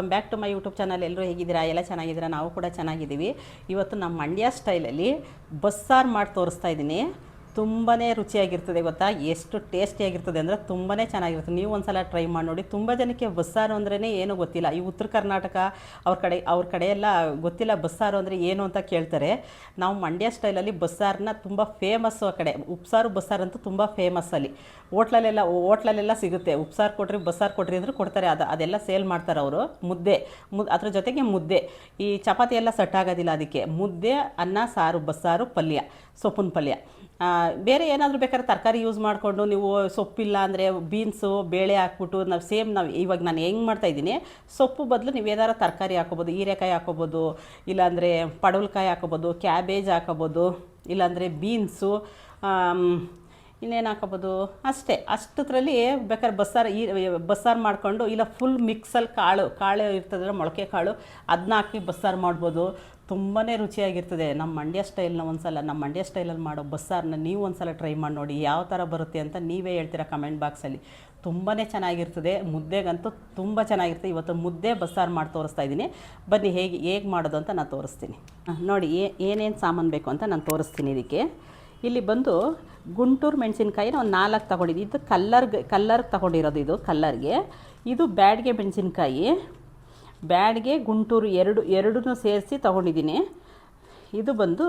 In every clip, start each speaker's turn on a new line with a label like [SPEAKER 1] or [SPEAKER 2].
[SPEAKER 1] Welcome back to my YouTube channel. ಎಲ್ಲರೂ ಹೇಗಿದ್ದೀರಾ? ಎಲ್ಲ ಚೆನ್ನಾಗಿದ್ದೀರಾ? ನಾವು ಕೂಡ ಚೆನ್ನಾಗಿದ್ದೀವಿ. ಇವತ್ತು ನಮ್ಮ ಮಂಡ್ಯ ಸ್ಟೈಲಲ್ಲಿ ಬಸ್ಸಾರು ಮಾಡಿ ತೋರಿಸ್ತಾ ಇದ್ದೀನಿ. ತುಂಬಾ ರುಚಿಯಾಗಿರ್ತದೆ ಗೊತ್ತಾ, ಎಷ್ಟು ಟೇಸ್ಟಿಯಾಗಿರ್ತದೆ ಅಂದರೆ ತುಂಬಾ ಚೆನ್ನಾಗಿರ್ತದೆ. ನೀವು ಒಂದು ಸಲ ಟ್ರೈ ಮಾಡಿ ನೋಡಿ. ತುಂಬ ಜನಕ್ಕೆ ಬಸ್ಸಾರು ಅಂದ್ರೇ ಏನೂ ಗೊತ್ತಿಲ್ಲ. ಈ ಉತ್ತರ ಕರ್ನಾಟಕ ಅವ್ರ ಕಡೆ ಎಲ್ಲ ಗೊತ್ತಿಲ್ಲ ಬಸ್ಸಾರು ಅಂದರೆ ಏನು ಅಂತ ಕೇಳ್ತಾರೆ. ನಾವು ಮಂಡ್ಯ ಸ್ಟೈಲಲ್ಲಿ ಬಸ್ಸಾರನ್ನ ತುಂಬ ಫೇಮಸ್ಸು. ಆ ಕಡೆ ಉಪ್ಸಾರು ಬಸ್ಸಾರು ಅಂತೂ ತುಂಬ ಫೇಮಸ್. ಅಲ್ಲಿ ಹೋಟ್ಲಲ್ಲೆಲ್ಲ ಸಿಗುತ್ತೆ. ಉಪ್ಸಾರು ಕೊಟ್ರಿ ಬಸ್ಸಾರು ಕೊಟ್ರಿ ಅಂದರೂ ಕೊಡ್ತಾರೆ. ಅದೆಲ್ಲ ಸೇಲ್ ಮಾಡ್ತಾರೆ ಅವರು. ಅದ್ರ ಜೊತೆಗೆ ಮುದ್ದೆ, ಈ ಚಪಾತಿ ಎಲ್ಲ ಸೆಟ್ ಆಗೋದಿಲ್ಲ. ಅದಕ್ಕೆ ಮುದ್ದೆ, ಅನ್ನ, ಸಾರು, ಬಸ್ಸಾರು, ಪಲ್ಯ, ಸೊಪ್ಪಿನ ಪಲ್ಯ. ಬೇರೆ ಏನಾದರೂ ಬೇಕಾದ್ರೆ ತರಕಾರಿ ಯೂಸ್ ಮಾಡಿಕೊಂಡು ನೀವು ಸೊಪ್ಪಿಲ್ಲ ಅಂದರೆ ಬೀನ್ಸು ಬೇಳೆ ಹಾಕ್ಬಿಟ್ಟು ನಾವು ಇವಾಗ ನಾನು ಹೆಂಗೆ ಮಾಡ್ತಾಯಿದ್ದೀನಿ, ಸೊಪ್ಪು ಬದಲು ನೀವು ಏನಾರು ತರಕಾರಿ ಹಾಕೋಬೋದು. ಹೀರೆಕಾಯಿ ಹಾಕೋಬೋದು, ಇಲ್ಲಾಂದರೆ ಪಡವಲಕಾಯಿ ಹಾಕೋಬೋದು, ಕ್ಯಾಬೇಜ್ ಹಾಕೋಬೋದು, ಇಲ್ಲಾಂದರೆ ಬೀನ್ಸು, ಇನ್ನೇನು ಹಾಕೋಬೋದು ಅಷ್ಟೇ. ಅಷ್ಟರಲ್ಲಿ ಬೇಕಾದ್ರೆ ಬಸ್ಸಾರು ಮಾಡಿಕೊಂಡು, ಇಲ್ಲ ಫುಲ್ ಮಿಕ್ಸಲ್ಲಿ ಕಾಳು ಇರ್ತದಲ್ಲ, ಮೊಳಕೆ ಕಾಳು, ಅದನ್ನ ಹಾಕಿ ಬಸ್ಸಾರು ಮಾಡ್ಬೋದು. ತುಂಬಾ ರುಚಿಯಾಗಿರ್ತದೆ. ನಮ್ಮ ಮಂಡ್ಯ ಸ್ಟೈಲಲ್ಲಿ ಮಾಡೋ ಬಸ್ಸಾರನ್ನ ನೀವು ಒಂದು ಸಲ ಟ್ರೈ ಮಾಡಿ ನೋಡಿ. ಯಾವ ಥರ ಬರುತ್ತೆ ಅಂತ ನೀವೇ ಹೇಳ್ತೀರಾ ಕಮೆಂಟ್ ಬಾಕ್ಸಲ್ಲಿ. ತುಂಬಾ ಚೆನ್ನಾಗಿರ್ತದೆ. ಮುದ್ದೆಗಂತೂ ತುಂಬ ಚೆನ್ನಾಗಿರ್ತದೆ. ಇವತ್ತು ಮುದ್ದೆ ಬಸ್ಸಾರು ಮಾಡಿ ತೋರಿಸ್ತಾ ಇದ್ದೀನಿ. ಬನ್ನಿ ಹೇಗೆ ಮಾಡೋದು ಅಂತ ನಾನು ತೋರಿಸ್ತೀನಿ. ನೋಡಿ ಏನೇನು ಸಾಮಾನು ಬೇಕು ಅಂತ ನಾನು ತೋರಿಸ್ತೀನಿ. ಇದಕ್ಕೆ ಇಲ್ಲಿ ಬಂದು ಗುಂಟೂರು ಮೆಣಸಿನ್ಕಾಯಿನ ಒಂದು 4 ತೊಗೊಂಡಿದ್ದೀನಿ. ಇದು ಕಲ್ಲರ್ಗೆ ತೊಗೊಂಡಿರೋದು. ಇದು ಕಲ್ಲರ್ಗೆ. ಇದು ಬ್ಯಾಡ್ಗೆ ಮೆಣಸಿನ್ಕಾಯಿ, ಬ್ಯಾಡ್ಗೆ, ಗುಂಟೂರು ಎರಡನ್ನೂ ಸೇರಿಸಿ ತೊಗೊಂಡಿದ್ದೀನಿ. ಇದು ಬಂದು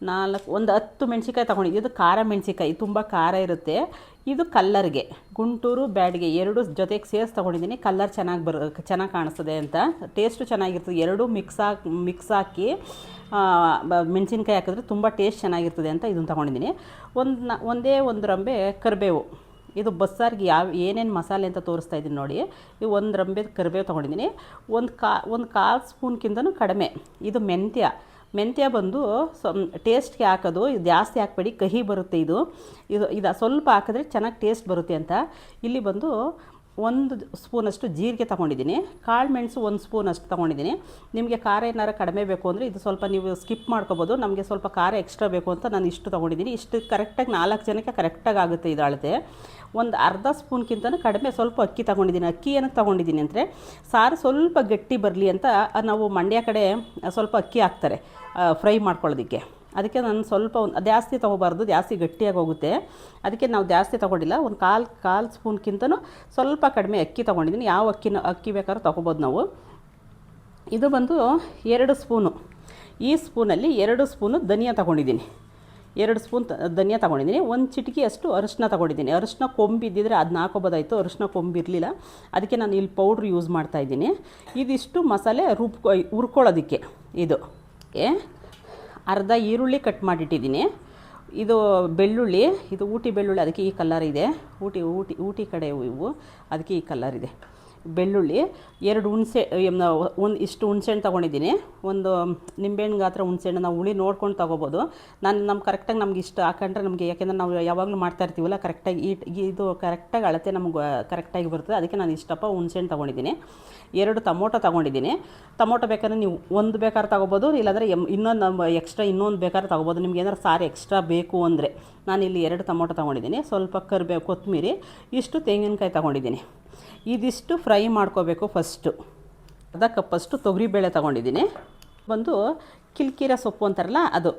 [SPEAKER 1] 10 ಮೆಣಸಿನ್ಕಾಯಿ ತೊಗೊಂಡಿದ್ದೀನಿ. ಇದು ಖಾರ ಮೆಣಸಿನ್ಕಾಯಿ, ತುಂಬ ಖಾರ ಇರುತ್ತೆ. ಇದು ಕಲ್ಲರ್ಗೆ, ಗುಂಟೂರು ಬ್ಯಾಡ್ಗೆ ಎರಡು ಜೊತೆಗೆ ಸೇರಿಸಿ ತೊಗೊಂಡಿದ್ದೀನಿ. ಕಲ್ಲರ್ ಚೆನ್ನಾಗಿ ಕಾಣಿಸ್ತದೆ ಅಂತ, ಟೇಸ್ಟು ಚೆನ್ನಾಗಿರ್ತದೆ. ಎರಡೂ ಮಿಕ್ಸ್ ಹಾಕಿ ಮೆಣಸಿನ್ಕಾಯಿ ಹಾಕಿದ್ರೆ ತುಂಬ ಟೇಸ್ಟ್ ಚೆನ್ನಾಗಿರ್ತದೆ ಅಂತ ಇದನ್ನು ತೊಗೊಂಡಿದ್ದೀನಿ. ಒಂದೇ ಒಂದು ರಂಬೆ ಕರಿಬೇವು. ಇದು ಬಸ್ಸಾರಿಗೆ ಏನೇನು ಮಸಾಲೆ ಅಂತ ತೋರಿಸ್ತಾ ಇದ್ದೀನಿ ನೋಡಿ. ಇದು 1 ರಂಬೆ ಕರಿಬೇವು ತೊಗೊಂಡಿದ್ದೀನಿ. ಒಂದು ಕಾಲು ಸ್ಪೂನ್ಗಿಂತನೂ ಕಡಿಮೆ ಇದು ಮೆಂತ್ಯ ಬಂದು ಟೇಸ್ಟ್ಗೆ ಹಾಕೋದು. ಇದು ಜಾಸ್ತಿ ಹಾಕಬೇಡಿ, ಕಹಿ ಬರುತ್ತೆ. ಇದು ಸ್ವಲ್ಪ ಹಾಕಿದ್ರೆ ಚೆನ್ನಾಗಿ ಟೇಸ್ಟ್ ಬರುತ್ತೆ ಅಂತ. ಇಲ್ಲಿ ಬಂದು 1 ಸ್ಪೂನಷ್ಟು ಜೀರಿಗೆ ತೊಗೊಂಡಿದ್ದೀನಿ. ಕಾಳು ಮೆಣಸು 1 ಸ್ಪೂನಷ್ಟು ತೊಗೊಂಡಿದ್ದೀನಿ. ನಿಮಗೆ ಖಾರ ಏನಾರು ಕಡಿಮೆ ಬೇಕು ಅಂದರೆ ಇದು ಸ್ವಲ್ಪ ನೀವು ಸ್ಕಿಪ್ ಮಾಡ್ಕೋಬೋದು. ನಮಗೆ ಸ್ವಲ್ಪ ಖಾರ ಎಕ್ಸ್ಟ್ರಾ ಬೇಕು ಅಂತ ನಾನು ಇಷ್ಟು ತೊಗೊಂಡಿದ್ದೀನಿ. ಇಷ್ಟು ಕರೆಕ್ಟಾಗಿ 4 ಜನಕ್ಕೆ ಕರೆಕ್ಟಾಗಿ ಆಗುತ್ತೆ ಇದು ಅಳತೆ. ಒಂದು ಅರ್ಧ ಸ್ಪೂನ್ಗಿಂತನೂ ಕಡಿಮೆ ಸ್ವಲ್ಪ ಅಕ್ಕಿ ತೊಗೊಂಡಿದ್ದೀನಿ. ಅಕ್ಕಿ ಏನಕ್ಕೆ ತೊಗೊಂಡಿದ್ದೀನಿ ಅಂದರೆ ಸಾರು ಸ್ವಲ್ಪ ಗಟ್ಟಿ ಬರಲಿ ಅಂತ. ನಾವು ಮಂಡ್ಯ ಕಡೆ ಸ್ವಲ್ಪ ಅಕ್ಕಿ ಹಾಕ್ತಾರೆ ಫ್ರೈ ಮಾಡ್ಕೊಳ್ಳೋದಕ್ಕೆ. ಅದಕ್ಕೆ ನಾನು ಸ್ವಲ್ಪ ಜಾಸ್ತಿ ತೊಗೋಬಾರ್ದು, ಜಾಸ್ತಿ ಗಟ್ಟಿಯಾಗಿ ಹೋಗುತ್ತೆ. ಅದಕ್ಕೆ ನಾವು ಜಾಸ್ತಿ ತೊಗೊಂಡಿಲ್ಲ. ಒಂದು ಕಾಲು ಸ್ಪೂನ್ಗಿಂತನೂ ಸ್ವಲ್ಪ ಕಡಿಮೆ ಅಕ್ಕಿ ತೊಗೊಂಡಿದ್ದೀನಿ. ಯಾವ ಅಕ್ಕಿ ಬೇಕಾದ್ರೂ ತೊಗೋಬೋದು ನಾವು. ಇದು ಬಂದು 2 ಸ್ಪೂನು. ಈ ಸ್ಪೂನಲ್ಲಿ 2 ಸ್ಪೂನು ಧನಿಯಾ ತೊಗೊಂಡಿದ್ದೀನಿ. 2 ಸ್ಪೂನ್ ಧನಿಯಾ ತೊಗೊಂಡಿದ್ದೀನಿ. 1 ಚಿಟಿಕೆಯಷ್ಟು ಅರಿಶಿನ ತೊಗೊಂಡಿದ್ದೀನಿ. ಅರಿಶಿನ ಕೊಂಬಿದ್ದಿದ್ರೆ ಅದನ್ನ ಹಾಕೋಬೋದಾಯಿತು, ಅರಿಶಿನ ಕೊಂಬಿರಲಿಲ್ಲ. ಅದಕ್ಕೆ ನಾನು ಇಲ್ಲಿ ಪೌಡ್ರ್ ಯೂಸ್ ಮಾಡ್ತಾಯಿದ್ದೀನಿ. ಇದಿಷ್ಟು ಮಸಾಲೆ ಹುರ್ಕೊಳ್ಳೋದಕ್ಕೆ. ಇದು ಅರ್ಧ ಈರುಳ್ಳಿ ಕಟ್ ಮಾಡಿಟ್ಟಿದ್ದೀನಿ. ಇದು ಬೆಳ್ಳುಳ್ಳಿ, ಇದು ಊಟಿ ಬೆಳ್ಳುಳ್ಳಿ, ಅದಕ್ಕೆ ಈ ಕಲರ್ ಇದೆ. ಊಟಿ ಕಡೆ ಇವು, ಅದಕ್ಕೆ ಈ ಕಲರ್ ಇದೆ. ಬೆಳ್ಳುಳ್ಳಿ, 2 ಇಷ್ಟು ಹುಣಸೆಹಣ್ಣು ತೊಗೊಂಡಿದ್ದೀನಿ. ಒಂದು ನಿಂಬೆಹಣ್ಣು ಗಾತ್ರ ಹುಣಸೆಹಣ್ಣು. ನಾವು ಹುಳಿ ನೋಡ್ಕೊಂಡು ತೊಗೋಬೋದು. ಕರೆಕ್ಟಾಗಿ ನಮ್ಗೆ ಇಷ್ಟು ಹಾಕೊಂಡ್ರೆ ನಮಗೆ, ಯಾಕೆಂದರೆ ನಾವು ಯಾವಾಗಲೂ ಮಾಡ್ತಾ ಇರ್ತೀವಲ್ಲ, ಕರೆಕ್ಟಾಗಿ ಇದು ಕರೆಕ್ಟಾಗಿ ಅಳತೆ ನಮ್ಗೆ ಕರೆಕ್ಟಾಗಿ ಬರ್ತದೆ. ಅದಕ್ಕೆ ನಾನು ಇಷ್ಟಪ್ಪ ಹುಣಸೆಹಣ್ಣು ತೊಗೊಂಡಿದ್ದೀನಿ. 2 ಟೊಮೊಟೊ ತೊಗೊಂಡಿದ್ದೀನಿ. ಟೊಮೊಟೊ ಬೇಕಾದ್ರೆ ನೀವು 1 ಬೇಕಾದ್ರೆ ತೊಗೋಬೋದು, ಇಲ್ಲಾಂದರೆ ಇನ್ನೊಂದು ಬೇಕಾದ್ರೆ ತೊಗೋಬೋದು. ನಿಮ್ಗೆ ಏನಾದ್ರು ಸಾರು ಎಕ್ಸ್ಟ್ರಾ ಬೇಕು ಅಂದರೆ. ನಾನಿಲ್ಲಿ 2 ಟೊಮೊಟೊ ತೊಗೊಂಡಿದ್ದೀನಿ. ಸ್ವಲ್ಪ ಕರಿಬೇವು, ಕೊತ್ತಂಬರಿ, ಇಷ್ಟು ತೆಂಗಿನಕಾಯಿ ತೊಗೊಂಡಿದ್ದೀನಿ. ಇದಿಷ್ಟು ಫ್ರೈ ಮಾಡ್ಕೋಬೇಕು. ಫಸ್ಟು ಅರ್ಧ ಕಪ್ಪಷ್ಟು ತೊಗರಿಬೇಳೆ ತೊಗೊಂಡಿದ್ದೀನಿ. ಬಂದು ಕಿಲ್ಕಿರೆ ಸೊಪ್ಪು ಅಂತಾರಲ್ಲ, ಅದು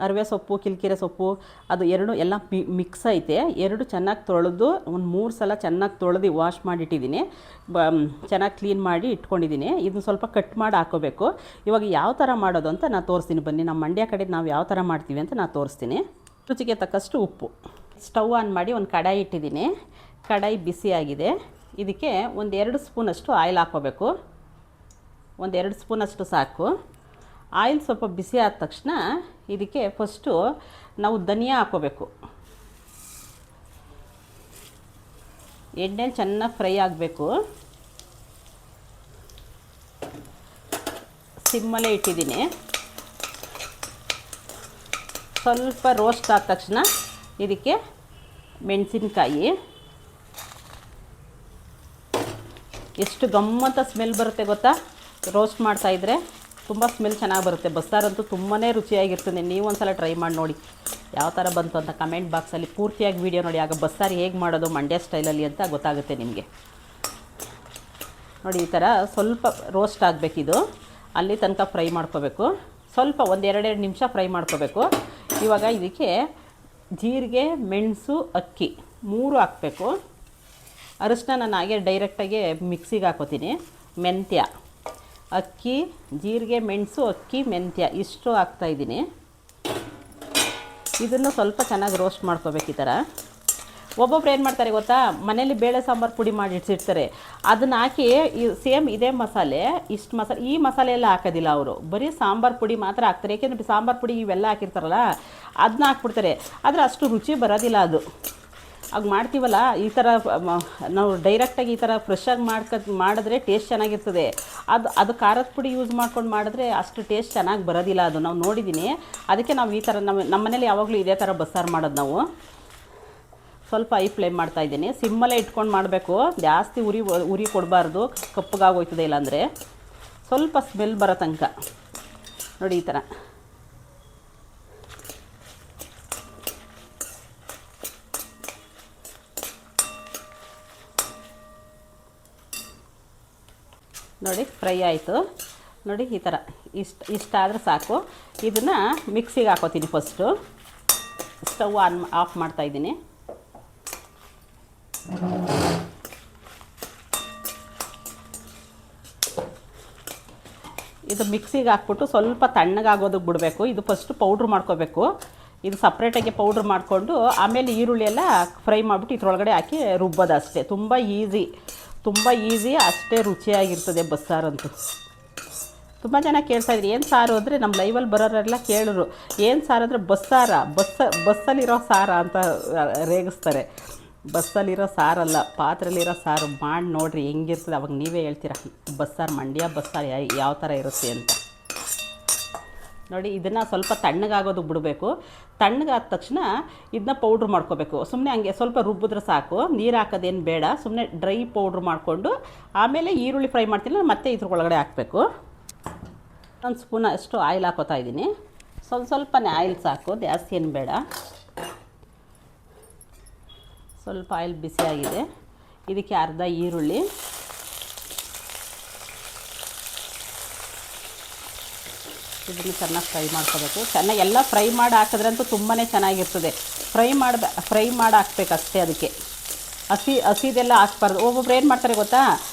[SPEAKER 1] ಅರಿವೆ ಸೊಪ್ಪು, ಕಿಲ್ಕಿರೆ ಸೊಪ್ಪು, ಅದು ಎಲ್ಲ ಮಿಕ್ಸ್ ಐತೆ. 2 ಚೆನ್ನಾಗಿ ತೊಳೆದು ಒಂದು 3 ಸಲ ಚೆನ್ನಾಗಿ ತೊಳೆದು ವಾಶ್ ಮಾಡಿಟ್ಟಿದ್ದೀನಿ. ಚೆನ್ನಾಗಿ ಕ್ಲೀನ್ ಮಾಡಿ ಇಟ್ಕೊಂಡಿದ್ದೀನಿ. ಇದನ್ನು ಸ್ವಲ್ಪ ಕಟ್ ಮಾಡಿ ಹಾಕೋಬೇಕು. ಇವಾಗ ಯಾವ ಥರ ಮಾಡೋದು ಅಂತ ನಾನು ತೋರಿಸ್ತೀನಿ. ಬನ್ನಿ, ನಮ್ಮ ಮಂಡ್ಯ ಕಡೆ ನಾವು ಯಾವ ಥರ ಮಾಡ್ತೀವಿ ಅಂತ ನಾನು ತೋರಿಸ್ತೀನಿ. ರುಚಿಗೆ ತಕ್ಕಷ್ಟು ಉಪ್ಪು. ಸ್ಟವ್ ಆನ್ ಮಾಡಿ ಒಂದು ಕಡಾಯಿ ಇಟ್ಟಿದ್ದೀನಿ. ಕಡಾಯಿ ಬಿಸಿಯಾಗಿದೆ. ಇದಕ್ಕೆ 1-2 ಸ್ಪೂನಷ್ಟು ಆಯಿಲ್ ಹಾಕ್ಕೋಬೇಕು. 1-2 ಸ್ಪೂನಷ್ಟು ಸಾಕು. ಆಯಿಲ್ ಸ್ವಲ್ಪ ಬಿಸಿ ಆದ ತಕ್ಷಣ ಇದಕ್ಕೆ ಫಸ್ಟು ನಾವು ಧನಿಯಾ ಹಾಕ್ಕೋಬೇಕು. ಎಣ್ಣೆಲಿ ಚೆನ್ನಾಗಿ ಫ್ರೈ ಆಗಬೇಕು. ಸಿಮ್ಮಲ್ಲೇ ಇಟ್ಟಿದ್ದೀನಿ. ಸ್ವಲ್ಪ ರೋಸ್ಟ್ ಆದ ತಕ್ಷಣ ಇದಕ್ಕೆ ಮೆಣಸಿನ್ಕಾಯಿ. ಎಷ್ಟು ಗಮ್ಮತ್ತ ಸ್ಮೆಲ್ ಬರುತ್ತೆ ಗೊತ್ತಾ, ರೋಸ್ಟ್ ಮಾಡ್ತಾಯಿದ್ರೆ ತುಂಬ ಸ್ಮೆಲ್ ಚೆನ್ನಾಗಿ ಬರುತ್ತೆ. ಬಸ್ಸಾರಂತೂ ತುಂಬಾ ರುಚಿಯಾಗಿರ್ತದೆ. ನೀವು ಒಂದು ಸಲ ಟ್ರೈ ಮಾಡಿ ನೋಡಿ ಯಾವ ಥರ ಬಂತು ಅಂತ ಕಮೆಂಟ್ ಬಾಕ್ಸಲ್ಲಿ ಪೂರ್ತಿಯಾಗಿ ವೀಡಿಯೋ ನೋಡಿ. ಆಗ ಬಸ್ಸಾರು ಹೇಗೆ ಮಾಡೋದು ಮಂಡ್ಯ ಸ್ಟೈಲಲ್ಲಿ ಅಂತ ಗೊತ್ತಾಗುತ್ತೆ ನಿಮಗೆ. ನೋಡಿ ಈ ಥರ ಸ್ವಲ್ಪ ರೋಸ್ಟ್ ಆಗಬೇಕಿದು, ಅಲ್ಲಿ ತನಕ ಫ್ರೈ ಮಾಡ್ಕೋಬೇಕು. ಸ್ವಲ್ಪ ಒಂದು 2 ನಿಮಿಷ ಫ್ರೈ ಮಾಡ್ಕೋಬೇಕು. ಇವಾಗ ಇದಕ್ಕೆ ಜೀರಿಗೆ, ಮೆಣಸು, ಅಕ್ಕಿ 3 ಹಾಕಬೇಕು. ಅರಿಶಿನ ನಾನು ಹಾಗೆ ಡೈರೆಕ್ಟಾಗಿ ಮಿಕ್ಸಿಗೆ ಹಾಕೋತೀನಿ. ಮೆಂತ್ಯ, ಅಕ್ಕಿ, ಜೀರಿಗೆ, ಮೆಣಸು, ಅಕ್ಕಿ, ಮೆಂತ್ಯ ಇಷ್ಟು ಹಾಕ್ತಾಯಿದ್ದೀನಿ. ಇದನ್ನು ಸ್ವಲ್ಪ ಚೆನ್ನಾಗಿ ರೋಸ್ಟ್ ಮಾಡ್ಕೋಬೇಕು. ಈ ಥರ ಒಬ್ಬೊಬ್ರು ಏನು ಮಾಡ್ತಾರೆ ಗೊತ್ತಾ, ಮನೇಲಿ ಬೇಳೆ ಸಾಂಬಾರು ಪುಡಿ ಮಾಡಿ ಇಡ್ಸಿರ್ತಾರೆ, ಅದನ್ನ ಹಾಕಿ ಸೇಮ್ ಇದೇ ಮಸಾಲೆ, ಇಷ್ಟು ಮಸಾಲೆ, ಈ ಮಸಾಲೆ ಎಲ್ಲ ಹಾಕೋದಿಲ್ಲ ಅವರು, ಬರೀ ಸಾಂಬಾರು ಪುಡಿ ಮಾತ್ರ ಹಾಕ್ತಾರೆ. ಏಕೆಂದರೆ ಸಾಂಬಾರು ಪುಡಿ ಇವೆಲ್ಲ ಹಾಕಿರ್ತಾರಲ್ಲ ಅದನ್ನ ಹಾಕ್ಬಿಡ್ತಾರೆ, ಆದರೆ ಅಷ್ಟು ರುಚಿ ಬರೋದಿಲ್ಲ ಅದು. ಆಗ ಮಾಡ್ತೀವಲ್ಲ ಈ ಥರ ನಾವು ಡೈರೆಕ್ಟಾಗಿ ಈ ಥರ ಫ್ರೆಶ್ಶಾಗಿ ಮಾಡಿದ್ರೆ ಟೇಸ್ಟ್ ಚೆನ್ನಾಗಿರ್ತದೆ. ಅದು ಖಾರದ ಪುಡಿ ಯೂಸ್ ಮಾಡ್ಕೊಂಡು ಮಾಡಿದ್ರೆ ಅಷ್ಟು ಟೇಸ್ಟ್ ಚೆನ್ನಾಗಿ ಬರೋದಿಲ್ಲ, ಅದು ನಾವು ನೋಡಿದ್ದೀನಿ. ಅದಕ್ಕೆ ನಾವು ಈ ಥರ ನಮ್ಮ ಮನೇಲಿ ಯಾವಾಗಲೂ ಇದೇ ಥರ ಬಸ್ಸಾರು ಮಾಡೋದು ನಾವು. ಸ್ವಲ್ಪ ಐ ಫ್ಲೇಮ್ ಮಾಡ್ತಾಯಿದ್ದೀನಿ, ಸಿಮ್ಮಲ್ಲೇ ಇಟ್ಕೊಂಡು ಮಾಡಬೇಕು, ಜಾಸ್ತಿ ಉರಿ ಕೊಡಬಾರ್ದು, ಕಪ್ಪಗಾಗೋಯ್ತದೆ. ಇಲ್ಲಾಂದರೆ ಸ್ವಲ್ಪ ಸ್ಮೆಲ್ ಬರೋ ತನಕ ನೋಡಿ ಈ ಥರ. ನೋಡಿ ಫ್ರೈ ಆಯಿತು ನೋಡಿ, ಈ ಥರ ಇಷ್ಟಾದರೆ ಸಾಕು. ಇದನ್ನು ಮಿಕ್ಸಿಗೆ ಹಾಕೋತೀನಿ. ಫಸ್ಟು ಸ್ಟವ್ ಆಫ್ ಮಾಡ್ತಾಯಿದ್ದೀನಿ. ಇದು ಮಿಕ್ಸಿಗೆ ಹಾಕ್ಬಿಟ್ಟು ಸ್ವಲ್ಪ ತಣ್ಣಗಾಗೋದಕ್ಕೆ ಬಿಡಬೇಕು. ಇದು ಫಸ್ಟು ಪೌಡ್ರ್ ಮಾಡ್ಕೋಬೇಕು. ಇದು ಸಪ್ರೇಟಾಗಿ ಪೌಡ್ರ್ ಮಾಡಿಕೊಂಡು ಆಮೇಲೆ ಈರುಳ್ಳಿ ಎಲ್ಲ ಫ್ರೈ ಮಾಡಿಬಿಟ್ಟು ಇದ್ರೊಳಗಡೆ ಹಾಕಿ ರುಬ್ಬೋದು ಅಷ್ಟೇ. ತುಂಬ ಈಸಿ, ಅಷ್ಟೇ ರುಚಿಯಾಗಿರ್ತದೆ ಬಸ್ಸಾರಂತೂ. ತುಂಬ ಜನ ಕೇಳ್ತಾಯಿದ್ರಿ ಏನು ಸಾರು ಅಂದರೆ, ನಮ್ಮ ಲೈವಲ್ಲಿ ಬರೋರೆಲ್ಲ ಕೇಳಿದ್ರು ಏನು ಸಾರು ಅಂದರೆ ಬಸ್ಸಲ್ಲಿರೋ ಸಾರ ಅಂತ ರೇಗಿಸ್ತಾರೆ. ಬಸ್ಸಲ್ಲಿರೋ ಸಾರಲ್ಲ, ಪಾತ್ರೆಯಲ್ಲಿರೋ ಸಾರು ಮಾಡಿ ನೋಡಿರಿ ಹೆಂಗಿರ್ತದೆ. ಅವಾಗ ನೀವೇ ಹೇಳ್ತೀರ ಬಸ್ಸಾರು, ಮಂಡ್ಯ ಬಸ್ಸಾರು ಯಾವ ಥರ ಇರುತ್ತೆ ಅಂತ. ನೋಡಿ ಇದನ್ನು ಸ್ವಲ್ಪ ತಣ್ಣಗಾಗೋದು ಬಿಡಬೇಕು. ತಣ್ಣಗಾದ ತಕ್ಷಣ ಇದನ್ನ ಪೌಡ್ರ್ ಮಾಡ್ಕೋಬೇಕು. ಸುಮ್ಮನೆ ಹಂಗೆ ಸ್ವಲ್ಪ ರುಬ್ಬಿದ್ರೆ ಸಾಕು, ನೀರು ಹಾಕೋದೇನು ಬೇಡ. ಸುಮ್ಮನೆ ಡ್ರೈ ಪೌಡ್ರ್ ಮಾಡಿಕೊಂಡು ಆಮೇಲೆ ಈರುಳ್ಳಿ ಫ್ರೈ ಮಾಡ್ತೀನಿ, ಮತ್ತೆ ಇದ್ರೊಳಗಡೆ ಹಾಕಬೇಕು. 1 ಸ್ಪೂನ್ ಅಷ್ಟು ಆಯಿಲ್ ಹಾಕೋತಾ ಇದ್ದೀನಿ. ಸ್ವಲ್ಪನೇ ಆಯಿಲ್ ಸಾಕು, ಜಾಸ್ತಿ ಏನು ಬೇಡ. ಸ್ವಲ್ಪ ಆಯಿಲ್ ಬಿಸಿಯಾಗಿದೆ. ಇದಕ್ಕೆ ಅರ್ಧ ಈರುಳ್ಳಿ, ಇದನ್ನು ಚೆನ್ನಾಗಿ ಫ್ರೈ ಮಾಡ್ಕೋಬೇಕು. ಚೆನ್ನಾಗಿ ಎಲ್ಲ ಫ್ರೈ ಮಾಡಿ ಹಾಕಿದ್ರಂತೂ ತುಂಬಾ ಚೆನ್ನಾಗಿರ್ತದೆ. ಫ್ರೈ ಮಾಡಿ ಹಾಕ್ಬೇಕು ಅಷ್ಟೇ. ಅದಕ್ಕೆ ಹಸಿದೆಲ್ಲ ಹಾಕ್ಬಾರ್ದು. ಒಬ್ಬೊಬ್ರು ಏನು ಮಾಡ್ತಾರೆ ಗೊತ್ತಾ,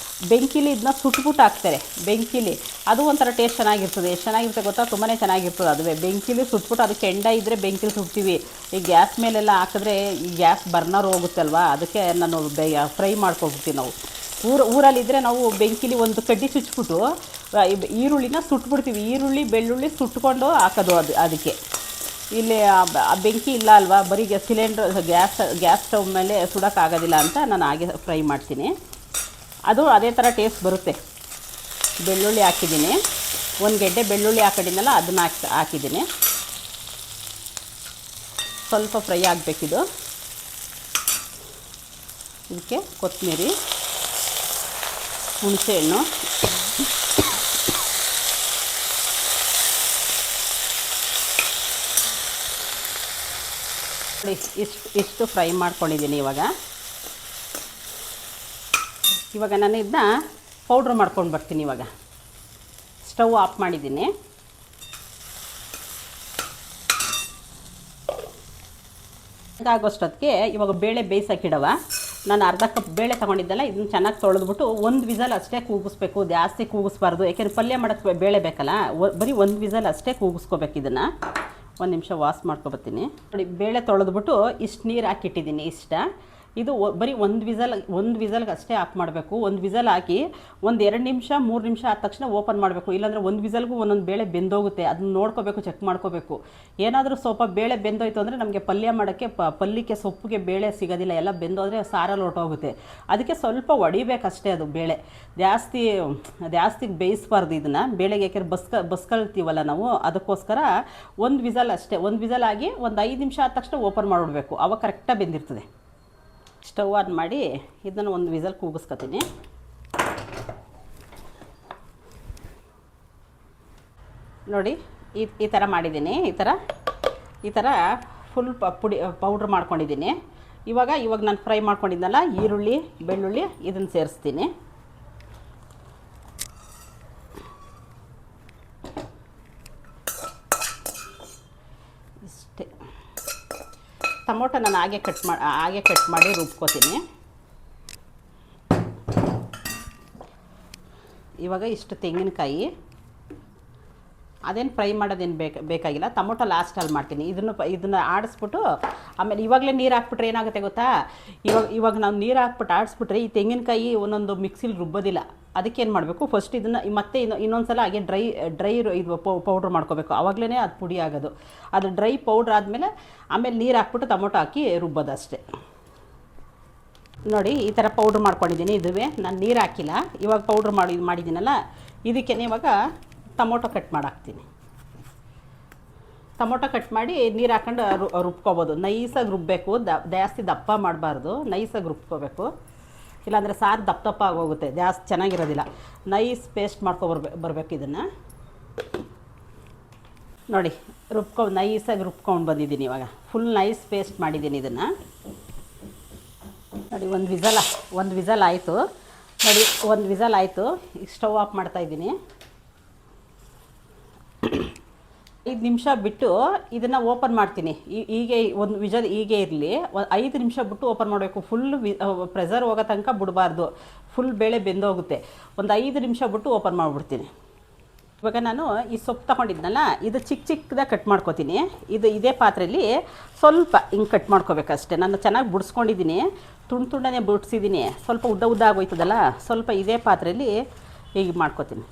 [SPEAKER 1] ಬೆಂಕಿಲಿ ಇದನ್ನ ಸುಟ್ಬಿಟ್ಟು ಹಾಕ್ತಾರೆ. ಬೆಂಕಿಲಿ ಅದು ಒಂಥರ ಟೇಸ್ಟ್ ಚೆನ್ನಾಗಿರ್ತದೆ. ಎಷ್ಟು ಚೆನ್ನಾಗಿರ್ತದೆ ಗೊತ್ತಾ, ತುಂಬಾ ಚೆನ್ನಾಗಿರ್ತದೆ. ಅದುವೇ ಬೆಂಕಿಲಿ ಸುಟ್ಬಿಟ್ಟು, ಅದಕ್ಕೆ ಕೆಂಡ ಇದ್ದರೆ ಬೆಂಕಿಲಿ ಸುಡ್ತೀವಿ. ಈ ಗ್ಯಾಸ್ ಮೇಲೆಲ್ಲ ಹಾಕಿದ್ರೆ ಈ ಗ್ಯಾಸ್ ಬರ್ನರ್ ಹೋಗುತ್ತಲ್ವ, ಅದಕ್ಕೆ ನಾನು ಫ್ರೈ ಮಾಡ್ಕೊಬಿಡ್ತೀವಿ ನಾವು. ಊರಲ್ಲಿದ್ದರೆ ನಾವು ಬೆಂಕಿಲಿ ಒಂದು ಕಡ್ಡಿ ಚುಚ್ಬಿಟ್ಟು ಈರುಳ್ಳಿನ ಸುಟ್ಬಿಡ್ತೀವಿ. ಈರುಳ್ಳಿ ಬೆಳ್ಳುಳ್ಳಿ ಸುಟ್ಕೊಂಡು ಹಾಕೋದು ಅದಕ್ಕೆ. ಇಲ್ಲಿ ಬೆಂಕಿ ಇಲ್ಲ ಅಲ್ವಾ, ಬರೀ ಗ್ಯಾಸ್ ಸ್ಟವ್ ಮೇಲೆ ಸುಡೋಕ್ಕಾಗೋದಿಲ್ಲ ಅಂತ ನಾನು ಹಾಗೆ ಫ್ರೈ ಮಾಡ್ತೀನಿ. ಅದು ಅದೇ ಥರ ಟೇಸ್ಟ್ ಬರುತ್ತೆ. ಬೆಳ್ಳುಳ್ಳಿ ಹಾಕಿದ್ದೀನಿ, 1 ಗೆಡ್ಡೆ ಬೆಳ್ಳುಳ್ಳಿ ಹಾಕೊಂಡಿದ್ದಲ್ಲ ಅದನ್ನು ಹಾಕಿದ್ದೀನಿ. ಸ್ವಲ್ಪ ಫ್ರೈ ಆಗಬೇಕಿದು. ಇದಕ್ಕೆ ಕೊತ್ತಂಬರಿ, ಹುಣಸೆಹಣ್ಣು, ಇಷ್ಟು ಫ್ರೈ ಮಾಡ್ಕೊಂಡಿದ್ದೀನಿ. ಇವಾಗ ನಾನು ಇದನ್ನ ಪೌಡ್ರ್ ಮಾಡ್ಕೊಂಡು ಬರ್ತೀನಿ. ಇವಾಗ ಸ್ಟವ್ ಆಫ್ ಮಾಡಿದ್ದೀನಿ. ಆಗೋಷ್ಟೊತ್ತಿಗೆ ಇವಾಗ ಬೇಳೆ ಬೇಯಿಸೋಕ್ಕಿಡವ. ನಾನು ಅರ್ಧ ಕಪ್ ಬೇಳೆ ತೊಗೊಂಡಿದ್ದಲ್ಲ, ಇದನ್ನು ಚೆನ್ನಾಗಿ ತೊಳೆದ್ಬಿಟ್ಟು 1 ವಿಸಲ್ ಅಷ್ಟೇ ಕೂಗಿಸ್ಬೇಕು, ಜಾಸ್ತಿ ಕೂಗಿಸ್ಬಾರ್ದು. ಯಾಕೆಂದರೆ ಪಲ್ಯ ಮಾಡೋಕ್ಕೆ ಬೇಳೆ ಬೇಕಲ್ಲ, ಬರೀ 1 ವಿಸಲ್ ಅಷ್ಟೇ ಕೂಗಿಸ್ಕೋಬೇಕು. ಇದನ್ನು 1 ನಿಮಿಷ ವಾಶ್ ಮಾಡ್ಕೊಬರ್ತೀನಿ. ನೋಡಿ ಬೇಳೆ ತೊಳೆದ್ಬಿಟ್ಟು ಇಷ್ಟು ನೀರು ಹಾಕಿಟ್ಟಿದ್ದೀನಿ. ಇದು ಬರೀ 1 ವಿಸಲ್ಗೆ ಅಷ್ಟೇ ಆಫ್ ಮಾಡಬೇಕು. 1 ವಿಸಲ್ ಹಾಕಿ 2 ನಿಮಿಷ 3 ನಿಮಿಷ ಆದ ತಕ್ಷಣ ಓಪನ್ ಮಾಡಬೇಕು. ಇಲ್ಲಾಂದರೆ 1 ವಿಸಲ್ಗೂ ಒಂದೊಂದು ಬೇಳೆ ಬೆಂದೋಗುತ್ತೆ. ಅದನ್ನ ನೋಡ್ಕೋಬೇಕು, ಚೆಕ್ ಮಾಡ್ಕೋಬೇಕು. ಏನಾದರೂ ಸ್ವಲ್ಪ ಬೇಳೆ ಬೆಂದೋಯ್ತು ಅಂದರೆ ನಮಗೆ ಪಲ್ಯ ಮಾಡೋಕ್ಕೆ ಪಲ್ಯಕ್ಕೆ ಸೊಪ್ಪಿಗೆ ಬೇಳೆ ಸಿಗೋದಿಲ್ಲ, ಎಲ್ಲ ಬೆಂದೋದ್ರೆ ಸಾರಲ್ಲಿ ಹೊರಟೋಗುತ್ತೆ. ಅದಕ್ಕೆ ಸ್ವಲ್ಪ ಹೊಡಿಬೇಕಷ್ಟೇ. ಅದು ಬೇಳೆ ಜಾಸ್ತಿ ಬೇಯಿಸಬಾರ್ದು ಇದನ್ನು ಬೇಳೆಗೆ. ಯಾಕೆಂದ್ರೆ ಬಸ್ಕೊಳ್ತೀವಲ್ಲ ನಾವು, ಅದಕ್ಕೋಸ್ಕರ 1 ವಿಸಲ್ ಅಷ್ಟೇ. 1 ವಿಸಲ್ ಆಗಿ 5 ನಿಮಿಷ ಆದ ತಕ್ಷಣ ಓಪನ್ ಮಾಡಿಬಿಡ್ಬೇಕು, ಅವಾಗ ಕರೆಕ್ಟಾಗಿ ಬೆಂದಿರ್ತದೆ. ಸ್ಟವ್ ಆನ್ ಮಾಡಿ ಇದನ್ನು 1 ವಿಸಲ್ ಕೂಗಿಸ್ಕೊತೀನಿ. ನೋಡಿ ಈ ಥರ ಮಾಡಿದ್ದೀನಿ. ಈ ಥರ ಫುಲ್ ಪೌಡ್ರ್ ಮಾಡ್ಕೊಂಡಿದ್ದೀನಿ. ಇವಾಗ ನಾನು ಫ್ರೈ ಮಾಡ್ಕೊಂಡಿದ್ದಲ್ಲ ಈರುಳ್ಳಿ ಬೆಳ್ಳುಳ್ಳಿ ಇದನ್ನು ಸೇರಿಸ್ತೀನಿ. ಟೊಮೊಟೊ ನಾನು ಹಾಗೆ ಕಟ್ ಮಾಡಿ ರುಬ್ಕೋತೀನಿ. ಇವಾಗ ಇಷ್ಟು ತೆಂಗಿನಕಾಯಿ, ಅದೇನು ಫ್ರೈ ಮಾಡೋದೇನು ಬೇಕಾಗಿಲ್ಲ. ಟೊಮೊಟೊ ಲಾಸ್ಟಲ್ಲಿ ಮಾಡ್ತೀನಿ. ಇದನ್ನು ಆಡಿಸ್ಬಿಟ್ಟು ಆಮೇಲೆ ಇವಾಗಲೇ ನೀರು ಹಾಕ್ಬಿಟ್ರೆ ಏನಾಗುತ್ತೆ ಗೊತ್ತಾ, ಇವಾಗ ನಾವು ನೀರು ಹಾಕ್ಬಿಟ್ಟು ಆಡಿಸ್ಬಿಟ್ರೆ ಈ ತೆಂಗಿನಕಾಯಿ ಒಂದೊಂದು ಮಿಕ್ಸಿಲಿ ರುಬ್ಬೋದಿಲ್ಲ. ಅದಕ್ಕೆ ಏನು ಮಾಡಬೇಕು, ಫಸ್ಟ್ ಇದನ್ನು ಮತ್ತೆ ಇನ್ನೊಂದು ಸಲ ಹಾಗೆ ಡ್ರೈ ಇದು ಪೌಡ್ರ್ ಮಾಡ್ಕೋಬೇಕು. ಆವಾಗಲೇ ಅದು ಪುಡಿ ಆಗೋದು. ಅದು ಡ್ರೈ ಪೌಡ್ರ್ ಆದಮೇಲೆ ಆಮೇಲೆ ನೀರು ಹಾಕ್ಬಿಟ್ಟು ಟೊಮೊಟೊ ಹಾಕಿ ರುಬ್ಬೋದು ಅಷ್ಟೇ. ನೋಡಿ ಈ ಥರ ಪೌಡ್ರ್ ಮಾಡ್ಕೊಂಡಿದ್ದೀನಿ. ಇದುವೇ ನಾನು ನೀರು ಹಾಕಿಲ್ಲ. ಇವಾಗ ಪೌಡ್ರ್ ಮಾಡಿದ್ದೀನಲ್ಲ, ಇದಕ್ಕೆ ಇವಾಗ ಟೊಮೊಟೊ ಕಟ್ ಮಾಡಾಕ್ತೀನಿ. ಟೊಮೊಟೊ ಕಟ್ ಮಾಡಿ ನೀರು ಹಾಕೊಂಡು ರುಬ್ಕೋಬೋದು. ನೈಸಾಗಿ ರುಬ್ಬಬೇಕು, ಜಾಸ್ತಿ ದಪ್ಪ ಮಾಡಬಾರ್ದು, ನೈಸಾಗಿ ರುಬ್ಕೋಬೇಕು. ಇಲ್ಲಾಂದರೆ ಸಾರು ದಪ್ಪ ಆಗೋಗುತ್ತೆ, ಜಾಸ್ತಿ ಚೆನ್ನಾಗಿರೋದಿಲ್ಲ. ನೈಸ್ ಪೇಸ್ಟ್ ಬರಬೇಕು. ಇದನ್ನು ನೋಡಿ ನೈಸಾಗಿ ರುಬ್ಕೊಂಡು ಬಂದಿದ್ದೀನಿ. ಇವಾಗ ಫುಲ್ ನೈಸ್ ಪೇಸ್ಟ್ ಮಾಡಿದ್ದೀನಿ ಇದನ್ನು. ನೋಡಿ ಒಂದು ವಿಸಲ್ ಆಯಿತು. ನೋಡಿ ಒಂದು ವಿಸಲ್ ಆಯಿತು. ಈಗ ಸ್ಟವ್ ಆಫ್ ಮಾಡ್ತಾಯಿದ್ದೀನಿ. 5 ನಿಮಿಷ ಬಿಟ್ಟು ಇದನ್ನು ಓಪನ್ ಮಾಡ್ತೀನಿ. ಹೀಗೆ ಒಂದು ವಿಜಲ್ ಹೀಗೆ ಇರಲಿ. 5 ನಿಮಿಷ ಬಿಟ್ಟು ಓಪನ್ ಮಾಡಬೇಕು. ಫುಲ್ ಪ್ರೆಷರ್ ಹೋಗೋ ತನಕ ಬಿಡಬಾರ್ದು, ಫುಲ್ ಬೇಳೆ ಬೆಂದೋಗುತ್ತೆ. ಒಂದು 5 ನಿಮಿಷ ಬಿಟ್ಟು ಓಪನ್ ಮಾಡಿಬಿಡ್ತೀನಿ. ಇವಾಗ ನಾನು ಈ ಸೊಪ್ಪು ತೊಗೊಂಡಿದ್ನಲ್ಲ, ಇದು ಚಿಕ್ಕದಾಗಿ ಕಟ್ ಮಾಡ್ಕೊತೀನಿ. ಇದೇ ಪಾತ್ರೆಯಲ್ಲಿ ಸ್ವಲ್ಪ ಹಿಂಗೆ ಕಟ್ ಮಾಡ್ಕೋಬೇಕಷ್ಟೆ. ನಾನು ಚೆನ್ನಾಗಿ ಬಿಡಿಸ್ಕೊಂಡಿದ್ದೀನಿ, ತುಂಡನೆ ಬಿಡಿಸಿದ್ದೀನಿ. ಸ್ವಲ್ಪ ಉದ್ದ ಆಗೋಯ್ತದಲ್ಲ, ಸ್ವಲ್ಪ ಇದೇ ಪಾತ್ರೆಯಲ್ಲಿ ಹೀಗೆ ಮಾಡ್ಕೊತೀನಿ.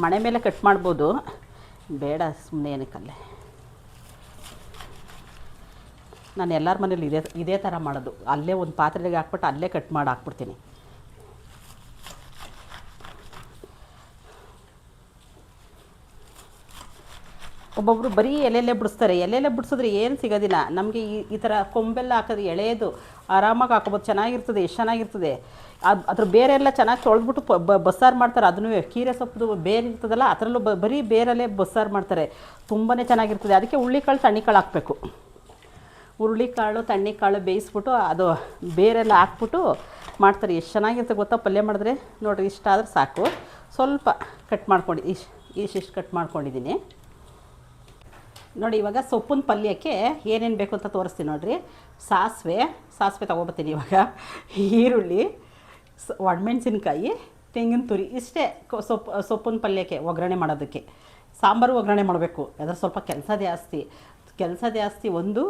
[SPEAKER 1] ಮಣೆ ಮೇಲೆ ಕಟ್ ಮಾಡ್ಬೋದು, ಬೇಡ ಸುಮ್ಮನೆ ಏನಕ್ಕಲ್ಲೇ. ನಾನು ಎಲ್ಲರ ಮನೇಲಿ ಇದೇ ಥರ ಮಾಡೋದು. ಅಲ್ಲೇ ಒಂದು ಪಾತ್ರೆಗೆ ಹಾಕ್ಬಿಟ್ಟು ಅಲ್ಲೇ ಕಟ್ ಮಾಡಿ ಹಾಕ್ಬಿಡ್ತೀನಿ. ಒಬ್ಬೊಬ್ಬರು ಬರೀ ಎಲೆಯಲ್ಲೇ ಬಿಡಿಸ್ತಾರೆ. ಎಲೆಯಲ್ಲೇ ಬಿಡಿಸಿದ್ರೆ ಏನು ಸಿಗೋದಿಲ್ಲ ನಮಗೆ. ಈ ಥರ ಕೊಂಬೆಲ್ಲ ಹಾಕೋದು ಎಳೆಯದು ಆರಾಮಾಗಿ ಹಾಕೋಬೋದು, ಚೆನ್ನಾಗಿರ್ತದೆ. ಎಷ್ಟು ಚೆನ್ನಾಗಿರ್ತದೆ. ಅದ್ರ ಬೇರೆ ಎಲ್ಲ ಚೆನ್ನಾಗಿ ತೊಳೆದ್ಬಿಟ್ಟು ಬಸ್ಸಾರು ಮಾಡ್ತಾರೆ. ಅದನ್ನು ಕೀರೆ ಸೊಪ್ಪು ಬೇರೆ ಇರ್ತದಲ್ಲ, ಅದರಲ್ಲೂ ಬರೀ ಬೇರಲ್ಲೇ ಬಸ್ಸಾರು ಮಾಡ್ತಾರೆ. ತುಂಬಾ ಚೆನ್ನಾಗಿರ್ತದೆ. ಅದಕ್ಕೆ ಹುರುಳಿಕಾಳು ತಣ್ಣಿಕಾಳು ಹಾಕಬೇಕು. ಹುರುಳಿಕಾಳು ತಣ್ಣಿಕಾಳು ಬೇಯಿಸ್ಬಿಟ್ಟು ಅದು ಬೇರೆಲ್ಲ ಹಾಕ್ಬಿಟ್ಟು ಮಾಡ್ತಾರೆ. ಎಷ್ಟು ಚೆನ್ನಾಗಿರ್ತದೆ ಗೊತ್ತಾ ಪಲ್ಯ ಮಾಡಿದ್ರೆ. ನೋಡಿರಿ ಇಷ್ಟಾದರೆ ಸಾಕು. ಸ್ವಲ್ಪ ಕಟ್ ಮಾಡ್ಕೊಂಡು ಇಷ್ಟು ಕಟ್ ಮಾಡ್ಕೊಂಡಿದ್ದೀನಿ. ನೋಡಿ ಇವಾಗ ಸೊಪ್ಪಿನ ಪಲ್ಯಕ್ಕೆ ಏನೇನು ಬೇಕು ಅಂತ ತೋರಿಸ್ತೀನಿ ನೋಡಿರಿ. ಸಾಸಿವೆ ತೊಗೊಬತ್ತೀನಿ. ಇವಾಗ ಈರುಳ್ಳಿ, ಒಣಮೆಣಸಿನ್ಕಾಯಿ, ತೆಂಗಿನ ತುರಿ, ಇಷ್ಟೇ ಸೊಪ್ಪಿನ ಪಲ್ಯಕ್ಕೆ ಒಗ್ಗರಣೆ ಮಾಡೋದಕ್ಕೆ. ಸಾಂಬಾರು ಒಗ್ಗರಣೆ ಮಾಡಬೇಕು, ಅದರ ಸ್ವಲ್ಪ ಕೆಲಸ ಜಾಸ್ತಿ ಒಂದು,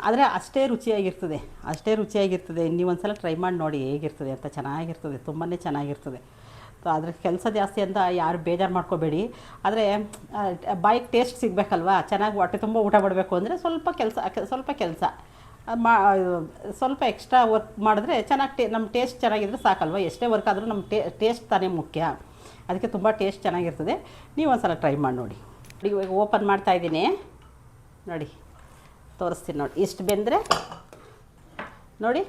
[SPEAKER 1] ಆದರೆ ಅಷ್ಟೇ ರುಚಿಯಾಗಿರ್ತದೆ. ನೀವು ಒಂದು ಸಲ ಟ್ರೈ ಮಾಡಿ ನೋಡಿ ಹೇಗಿರ್ತದೆ ಅಂತ. ಚೆನ್ನಾಗಿರ್ತದೆ, ತುಂಬಾ ಚೆನ್ನಾಗಿರ್ತದೆ. ಅದ್ರ ಕೆಲಸ ಜಾಸ್ತಿ ಅಂತ ಯಾರು ಬೇಜಾರು ಮಾಡ್ಕೋಬೇಡಿ. ಆದರೆ ಬಾಯಿಗೆ ಟೇಸ್ಟ್ ಸಿಗಬೇಕಲ್ವ, ಚೆನ್ನಾಗಿ ಹೊಟ್ಟೆ ತುಂಬ ಊಟ ಮಾಡಬೇಕು ಅಂದರೆ ಸ್ವಲ್ಪ ಕೆಲಸ ಸ್ವಲ್ಪ ಎಕ್ಸ್ಟ್ರಾ ವರ್ಕ್ ಮಾಡಿದ್ರೆ ಚೆನ್ನಾಗಿ ನಮ್ಮ ಟೇಸ್ಟ್ ಚೆನ್ನಾಗಿದ್ರೆ ಸಾಕಲ್ವ. ಎಷ್ಟೇ ವರ್ಕ್ ಆದರೂ ನಮ್ಮ ಟೇಸ್ಟ್ ತಾನೇ ಮುಖ್ಯ. ಅದಕ್ಕೆ ತುಂಬ ಟೇಸ್ಟ್ ಚೆನ್ನಾಗಿರ್ತದೆ. ನೀವು ಒಂದು ಸಲ ಟ್ರೈ ಮಾಡಿ ನೋಡಿ. ಇವಾಗ ಓಪನ್ ಮಾಡ್ತಾಯಿದ್ದೀನಿ ನೋಡಿ, ತೋರಿಸ್ತೀನಿ ನೋಡಿ. ಇಷ್ಟು ಬೆಂದರೆ ನೋಡಿ,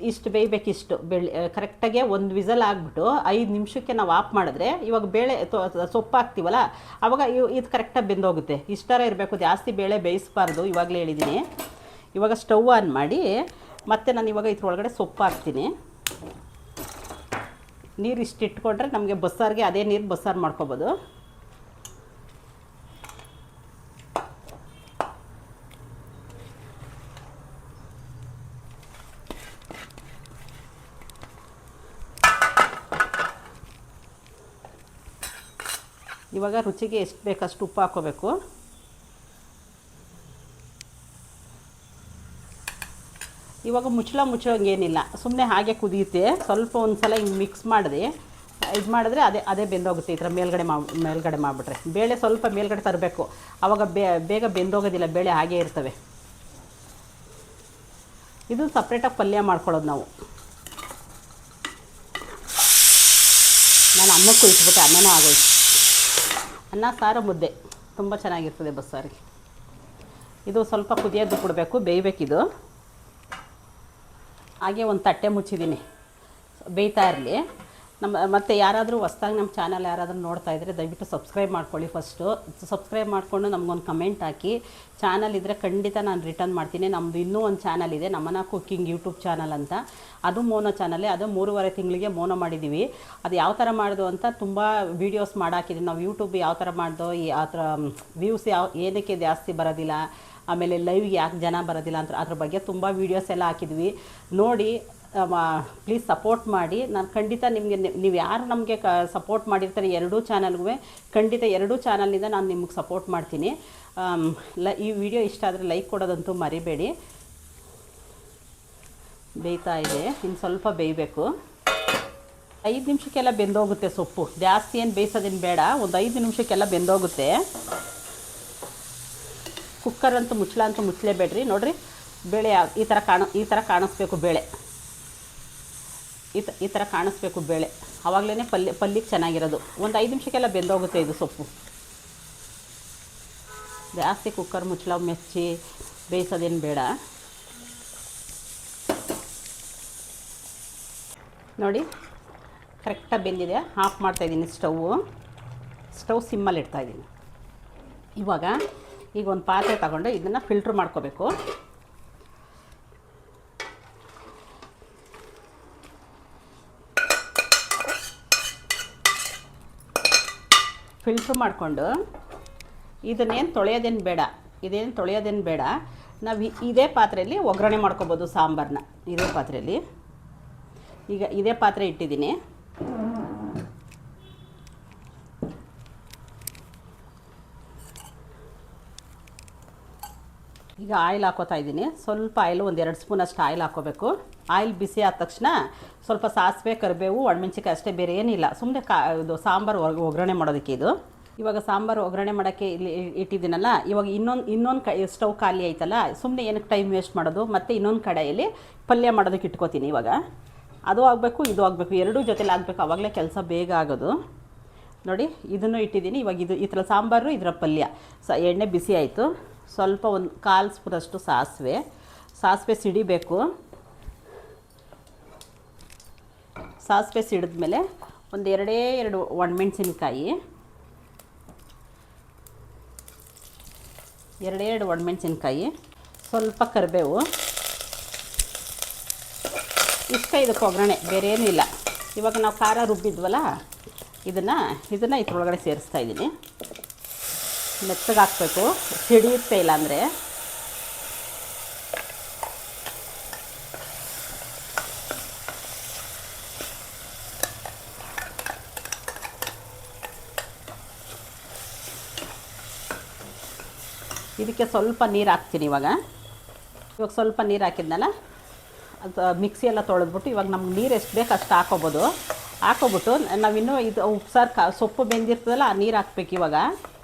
[SPEAKER 1] ಇಷ್ಟು ಬೇಯಬೇಕು. ಇಷ್ಟು ಕರೆಕ್ಟಾಗೆ ಒಂದು ವಿಸಲ್ ಆಗಿಬಿಟ್ಟು 5 ನಿಮಿಷಕ್ಕೆ ನಾವು ಆಫ್ ಮಾಡಿದ್ರೆ, ಇವಾಗ ಬೇಳೆ ಸೊಪ್ಪು ಹಾಕ್ತೀವಲ್ಲ ಆವಾಗ ಇದು ಕರೆಕ್ಟಾಗಿ ಬೆಂದೋಗುತ್ತೆ. ಇಷ್ಟರ ಇರಬೇಕು, ಜಾಸ್ತಿ ಬೇಳೆ ಬೇಯಿಸಬಾರ್ದು. ಇವಾಗಲೇ ಹೇಳಿದ್ದೀನಿ. ಇವಾಗ ಸ್ಟವ್ ಆನ್ ಮಾಡಿ ಮತ್ತೆ ನಾನು ಇವಾಗ ಇದ್ರೊಳಗಡೆ ಸೊಪ್ಪು ಹಾಕ್ತೀನಿ. ನೀರು ಇಷ್ಟು ಇಟ್ಕೊಂಡ್ರೆ ನಮಗೆ ಬಸ್ಸಾರಿಗೆ ಅದೇ ನೀರು ಬಸ್ಸಾರು ಮಾಡ್ಕೊಬೋದು. ಇವಾಗ ರುಚಿಗೆ ಎಷ್ಟು ಬೇಕಷ್ಟು ಉಪ್ಪು ಹಾಕ್ಕೋಬೇಕು. ಇವಾಗ ಮುಚ್ಚೋಂಗೇನಿಲ್ಲ, ಸುಮ್ಮನೆ ಹಾಗೆ ಕುದಿಯುತ್ತೆ. ಸ್ವಲ್ಪ ಒಂದು ಸಲ ಹಿಂಗೆ ಮಿಕ್ಸ್ ಮಾಡಿದ್ರೆ ಅದೇ ಬೆಂದೋಗುತ್ತೆ. ಈ ಥರ ಮೇಲ್ಗಡೆ ಮಾಡಿಬಿಟ್ರೆ ಬೇಳೆ ಸ್ವಲ್ಪ ಮೇಲ್ಗಡೆ ತರಬೇಕು. ಆವಾಗ ಬೇಗ ಬೆಂದೋಗೋದಿಲ್ಲ, ಬೇಳೆ ಹಾಗೇ ಇರ್ತವೆ. ಇದು ಸಪ್ರೇಟಾಗಿ ಪಲ್ಯ ಮಾಡ್ಕೊಳ್ಳೋದು ನಾವು. ನಾನು ಅನ್ನಕ್ಕೂ ಇಟ್ಬಿಟ್ಟೆ, ಅನ್ನನೂ ಆಗೋಯ್ತು. ಅನ್ನ ಸಾರು ಮುದ್ದೆ ತುಂಬ ಚೆನ್ನಾಗಿರ್ತದೆ ಬಸ್ಸಾರಿಗೆ. ಇದು ಸ್ವಲ್ಪ ಕುದಿಯೋದು ಬಿಡಬೇಕು, ಬೇಯಬೇಕಿದು. ಹಾಗೆ ಒಂದು ತಟ್ಟೆ ಮುಚ್ಚಿದ್ದೀನಿ, ಬೇಯ್ತಾ ಇರಲಿ. ಮತ್ತು ಯಾರಾದರೂ ಹೊಸ್ದಾಗಿ ನಮ್ಮ ಚಾನಲ್ ಯಾರಾದರೂ ನೋಡ್ತಾ ಇದ್ದರೆ ದಯವಿಟ್ಟು ಸಬ್ಸ್ಕ್ರೈಬ್ ಮಾಡ್ಕೊಳ್ಳಿ. ಫಸ್ಟು ಸಬ್ಸ್ಕ್ರೈಬ್ ಮಾಡಿಕೊಂಡು ನಮಗೊಂದು ಕಮೆಂಟ್ ಹಾಕಿ. ಚಾನಲ್ ಇದ್ದರೆ ಖಂಡಿತ ನಾನು ರಿಟರ್ನ್ ಮಾಡ್ತೀನಿ. ನಮ್ಮದು ಇನ್ನೂ ಒಂದು ಚಾನಲ್ ಇದೆ, ನಮ್ಮನ ಕುಕ್ಕಿಂಗ್ ಯೂಟ್ಯೂಬ್ ಚಾನಲ್ ಅಂತ. ಅದು ಮೋನೋ ಚಾನಲ್ಲೇ. ಅದು 3.5 ತಿಂಗಳಿಗೆ ಮೋನೋ ಮಾಡಿದ್ದೀವಿ. ಅದು ಯಾವ ಥರ ಮಾಡೋದು ಅಂತ ತುಂಬ ವೀಡಿಯೋಸ್ ಮಾಡಾಕಿದ್ದೀವಿ. ನಾವು ಯೂಟ್ಯೂಬ್ ಯಾವ ಥರ ಮಾಡ್ದೋ, ಆ ಥರ ವ್ಯೂಸ್ ಏನಕ್ಕೆ ಜಾಸ್ತಿ ಬರೋದಿಲ್ಲ, ಆಮೇಲೆ ಲೈವ್ಗೆ ಯಾಕೆ ಜನ ಬರೋದಿಲ್ಲ ಅಂತ ಅದ್ರ ಬಗ್ಗೆ ತುಂಬ ವೀಡಿಯೋಸ್ ಎಲ್ಲ ಹಾಕಿದ್ವಿ. ನೋಡಿ ಪ್ಲೀಸ್ ಸಪೋರ್ಟ್ ಮಾಡಿ. ನಾನು ಖಂಡಿತ ನಿಮಗೆ, ನೀವು ಯಾರು ನಮಗೆ ಸಪೋರ್ಟ್ ಮಾಡಿರ್ತಾರೆ ಎರಡೂ ಚಾನಲ್ಗೂ, ಖಂಡಿತ ಎರಡೂ ಚಾನಲ್ನಿಂದ ನಾನು ನಿಮಗೆ ಸಪೋರ್ಟ್ ಮಾಡ್ತೀನಿ. ಈ ವಿಡಿಯೋ ಇಷ್ಟ ಆದರೆ ಲೈಕ್ ಕೊಡೋದಂತೂ ಮರಿಬೇಡಿ. ಬೇಯ್ತಾ ಇದೆ, ಇನ್ನು ಸ್ವಲ್ಪ ಬೇಯಬೇಕು. 5 ನಿಮಿಷಕ್ಕೆಲ್ಲ ಬೆಂದೋಗುತ್ತೆ ಸೊಪ್ಪು. ಜಾಸ್ತಿ ಏನು ಬೇಯಿಸೋದೇನು ಬೇಡ, ಒಂದು 5 ನಿಮಿಷಕ್ಕೆಲ್ಲ ಬೆಂದೋಗುತ್ತೆ. ಕುಕ್ಕರ್ ಅಂತೂ ಮುಚ್ಚಲೇಬೇಡ್ರಿ. ನೋಡಿರಿ, ಬೇಳೆ ಈ ಥರ ಕಾಣಿಸ್ಬೇಕು. ಬೇಳೆ ಈ ಥರ ಕಾಣಿಸ್ಬೇಕು ಬೇಳೆ. ಆವಾಗಲೇ ಪಲ್ಯಕ್ಕೆ ಚೆನ್ನಾಗಿರೋದು. ಒಂದು 5 ನಿಮಿಷಕ್ಕೆಲ್ಲ ಬೆಂದೋಗುತ್ತೆ ಇದು ಸೊಪ್ಪು. ಜಾಸ್ತಿ ಕುಕ್ಕರ್ ಮುಚ್ಚಳ ಮೆಚ್ಚಿ ಬೇಯಿಸೋದೇನು ಬೇಡ. ನೋಡಿ ಕರೆಕ್ಟಾಗಿ ಬೆಂದಿದೆ. ಆಫ್ ಮಾಡ್ತಾಯಿದ್ದೀನಿ. ಸ್ಟವ್ ಸಿಮ್ಮಲ್ಲಿ ಇಡ್ತಾಯಿದ್ದೀನಿ. ಈಗ ಒಂದು ಪಾತ್ರೆ ತಗೊಂಡು ಇದನ್ನು ಫಿಲ್ಟ್ರ್ ಮಾಡ್ಕೋಬೇಕು. ಫಿಲ್ಟ್ರ್ ಮಾಡಿಕೊಂಡು ಇದನ್ನೇನು ತೊಳೆಯೋದೇನು ಬೇಡ. ನಾವು ಇದೇ ಪಾತ್ರೆಯಲ್ಲಿ ಒಗ್ಗರಣೆ ಮಾಡ್ಕೊಬೋದು ಸಾಂಬಾರನ್ನ. ಇದೇ ಪಾತ್ರೆಯಲ್ಲಿ ಈಗ ಇದೇ ಪಾತ್ರೆ ಇಟ್ಟಿದ್ದೀನಿ. ಈಗ ಆಯಿಲ್ ಹಾಕೋತಾ ಇದ್ದೀನಿ. ಸ್ವಲ್ಪ ಆಯಿಲು, ಒಂದು 2 ಸ್ಪೂನಷ್ಟು ಆಯಿಲ್ ಹಾಕ್ಕೋಬೇಕು. ಆಯಿಲ್ ಬಿಸಿ ಆದ ತಕ್ಷಣ ಸ್ವಲ್ಪ ಸಾಸಿವೆ, ಕರಿಬೇವು, ಒಣಮೆಣ್ಸಿಕಾಯಿ ಅಷ್ಟೇ, ಬೇರೆ ಏನಿಲ್ಲ. ಸುಮ್ಮನೆ ಇದು ಸಾಂಬಾರು ಒಗ್ಗರಣೆ ಮಾಡೋದಕ್ಕೆ ಇದು. ಇವಾಗ ಸಾಂಬಾರು ಒಗ್ಗರಣೆ ಮಾಡೋಕ್ಕೆ ಇಲ್ಲಿ ಇಟ್ಟಿದ್ದೀನಲ್ಲ, ಇವಾಗ ಇನ್ನೊಂದು ಸ್ಟವ್ ಖಾಲಿ ಆಯ್ತಲ್ಲ, ಸುಮ್ಮನೆ ಏನಕ್ಕೆ ಟೈಮ್ ವೇಸ್ಟ್ ಮಾಡೋದು. ಮತ್ತು ಇನ್ನೊಂದು ಕಡೆಯಲ್ಲಿ ಪಲ್ಯ ಮಾಡೋದಕ್ಕೆ ಇಟ್ಕೋತೀನಿ. ಇವಾಗ ಅದು ಆಗಬೇಕು, ಇದು ಆಗಬೇಕು, ಎರಡೂ ಜೊತೆಲಿ ಆಗಬೇಕು. ಆವಾಗಲೇ ಕೆಲಸ ಬೇಗ ಆಗೋದು. ನೋಡಿ, ಇದನ್ನು ಇಟ್ಟಿದ್ದೀನಿ. ಇವಾಗ ಈ ಥರ ಸಾಂಬಾರು, ಇದರ ಪಲ್ಯ. ಎಣ್ಣೆ ಬಿಸಿ ಆಯಿತು. ಸ್ವಲ್ಪ ಒಂದು 1/4 ಸ್ಪೂನಷ್ಟು ಸಾಸಿವೆ ಸಿಡಿಬೇಕು. ಸಾಸಿವೆ ಸಿಡಿದ್ಮೇಲೆ ಒಂದು 2 ಒಣಮೆಣ್ಸಿನ್ಕಾಯಿ, 2 ಒಣಮೆಣ್ಸಿನ್ಕಾಯಿ, ಸ್ವಲ್ಪ ಕರಿಬೇವು, ಇಷ್ಟ ಇದಕ್ಕೆ ಒಗ್ಗರಣೆ, ಬೇರೆ ಏನೂ ಇಲ್ಲ. ಇವಾಗ ನಾವು ಖಾರ ರುಬ್ಬಿದ್ವಲ್ಲ, ಇದನ್ನು ಇದ್ರೊಳಗಡೆ ಸೇರಿಸ್ತಾ ಇದ್ದೀನಿ. ಮೆತ್ತಗೆ ಹಾಕಬೇಕು, ಸಿಡಿಯುತ್ತೆ ಇಲ್ಲ ಅಂದರೆ. ಇದಕ್ಕೆ ಸ್ವಲ್ಪ ನೀರು ಹಾಕ್ತೀನಿ. ಇವಾಗ ಸ್ವಲ್ಪ ನೀರು ಹಾಕಿದ್ನಲ್ಲ, ಅದು ಮಿಕ್ಸಿ ಎಲ್ಲ ತೊಳೆದ್ಬಿಟ್ಟು ಇವಾಗ ನಮ್ಗೆ ನೀರು ಎಷ್ಟು ಬೇಕು ಅಷ್ಟು ಹಾಕೋಬಿಟ್ಟು ನಾವಿನ್ನೂ ಇದು ಉಪ್ಸಾರು ಸೊಪ್ಪು ಬೆಂದಿರ್ತದಲ್ಲ, ಆ ನೀರು ಹಾಕ್ಬೇಕು. ಇವಾಗ